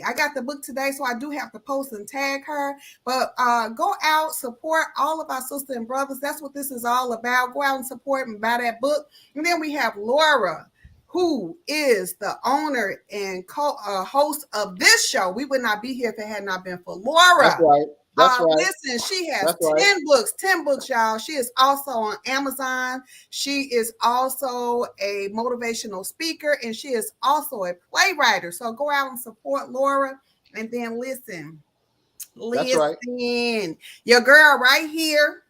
So I do have to post and tag her. But go out, support all of our sisters and brothers. That's what this is all about. Go out and support and buy that book. And then we have Laura, who is the owner and host of this show. We would not be here if it had not been for Laura. That's right. That's right. Listen, she has 10 books, y'all. She is also on Amazon. She is also a motivational speaker, and she is also a playwright. So go out and support Laura. And then listen. That's right. Your girl right here.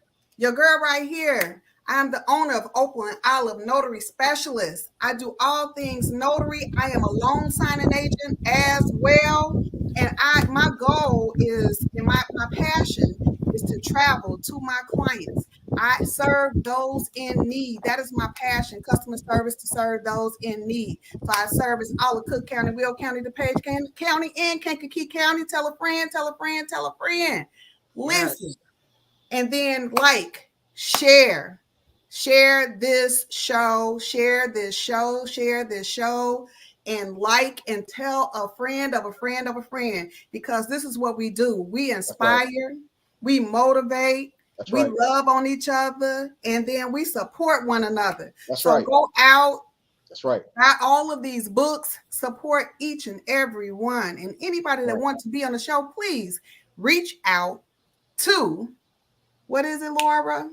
I'm the owner of Opal and Olive Notary Specialist. I do all things notary. I am a loan signing agent as well. And my goal is, and my passion is to travel to my clients. I serve those in need. That is my passion, customer service, to serve those in need. So I service all of Cook County, Will County, DuPage County, and Kankakee County. Tell a friend, tell a friend, tell a friend. Listen. Yes. And then share this show, and and tell a friend of a friend of a friend, because this is what we do. We inspire, we motivate, we love on each other, and then we support one another. So go out. That's right. Buy all of these books, support each and every one. And anybody that wants to be on the show, please reach out to, what is it, Laura?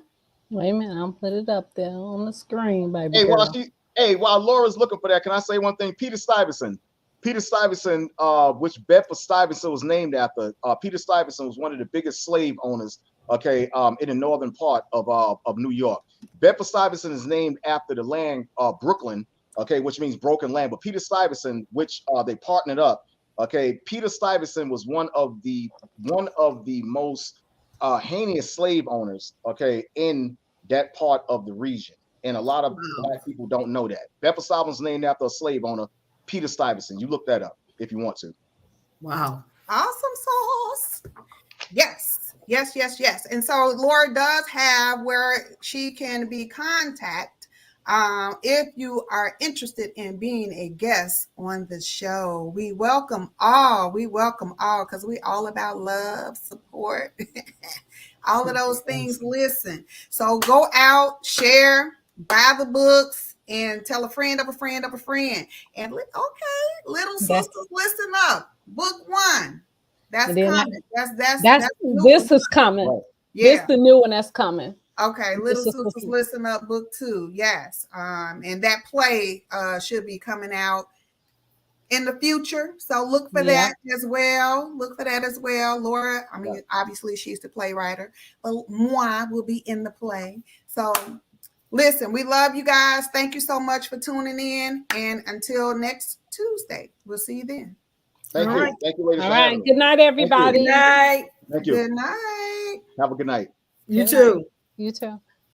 Wait a minute, I'll put it up there on the screen, baby. While Laura's looking for that, can I say one thing? Peter Stuyvesant, which Bedford Stuyvesant was named after. Peter Stuyvesant was one of the biggest slave owners, in the northern part of New York. Bedford Stuyvesant is named after the land, Brooklyn, which means broken land. But Peter Stuyvesant, which they partnered up, Peter Stuyvesant was one of the most heinous slave owners, in that part of the region. And a lot of Black people don't know that. Bedford Stuyvesant was named after a slave owner, Peter Stuyvesant. You look that up if you want to. Wow. Awesome sauce. Yes. And so Laura does have where she can be contacted if you are interested in being a guest on the show. We welcome all, because we all about love, support, all of those things. Listen, so go out, share, buy the books, and tell a friend of a friend of a friend. And little sisters, listen up. Book 1, that's coming. This is coming. Right. Yeah. This the new one that's coming. Okay, little sisters, listen up. Book 2, yes. And that play should be coming out in the future. So look for that as well. Laura, obviously she's the playwright, but moi will be in the play. So listen, we love you guys. Thank you so much for tuning in. And until next Tuesday, we'll see you then. Thank you. Thank you, ladies. All right. Good night, everybody. Good night. Thank you. Good night. Have a good night. You too. You too.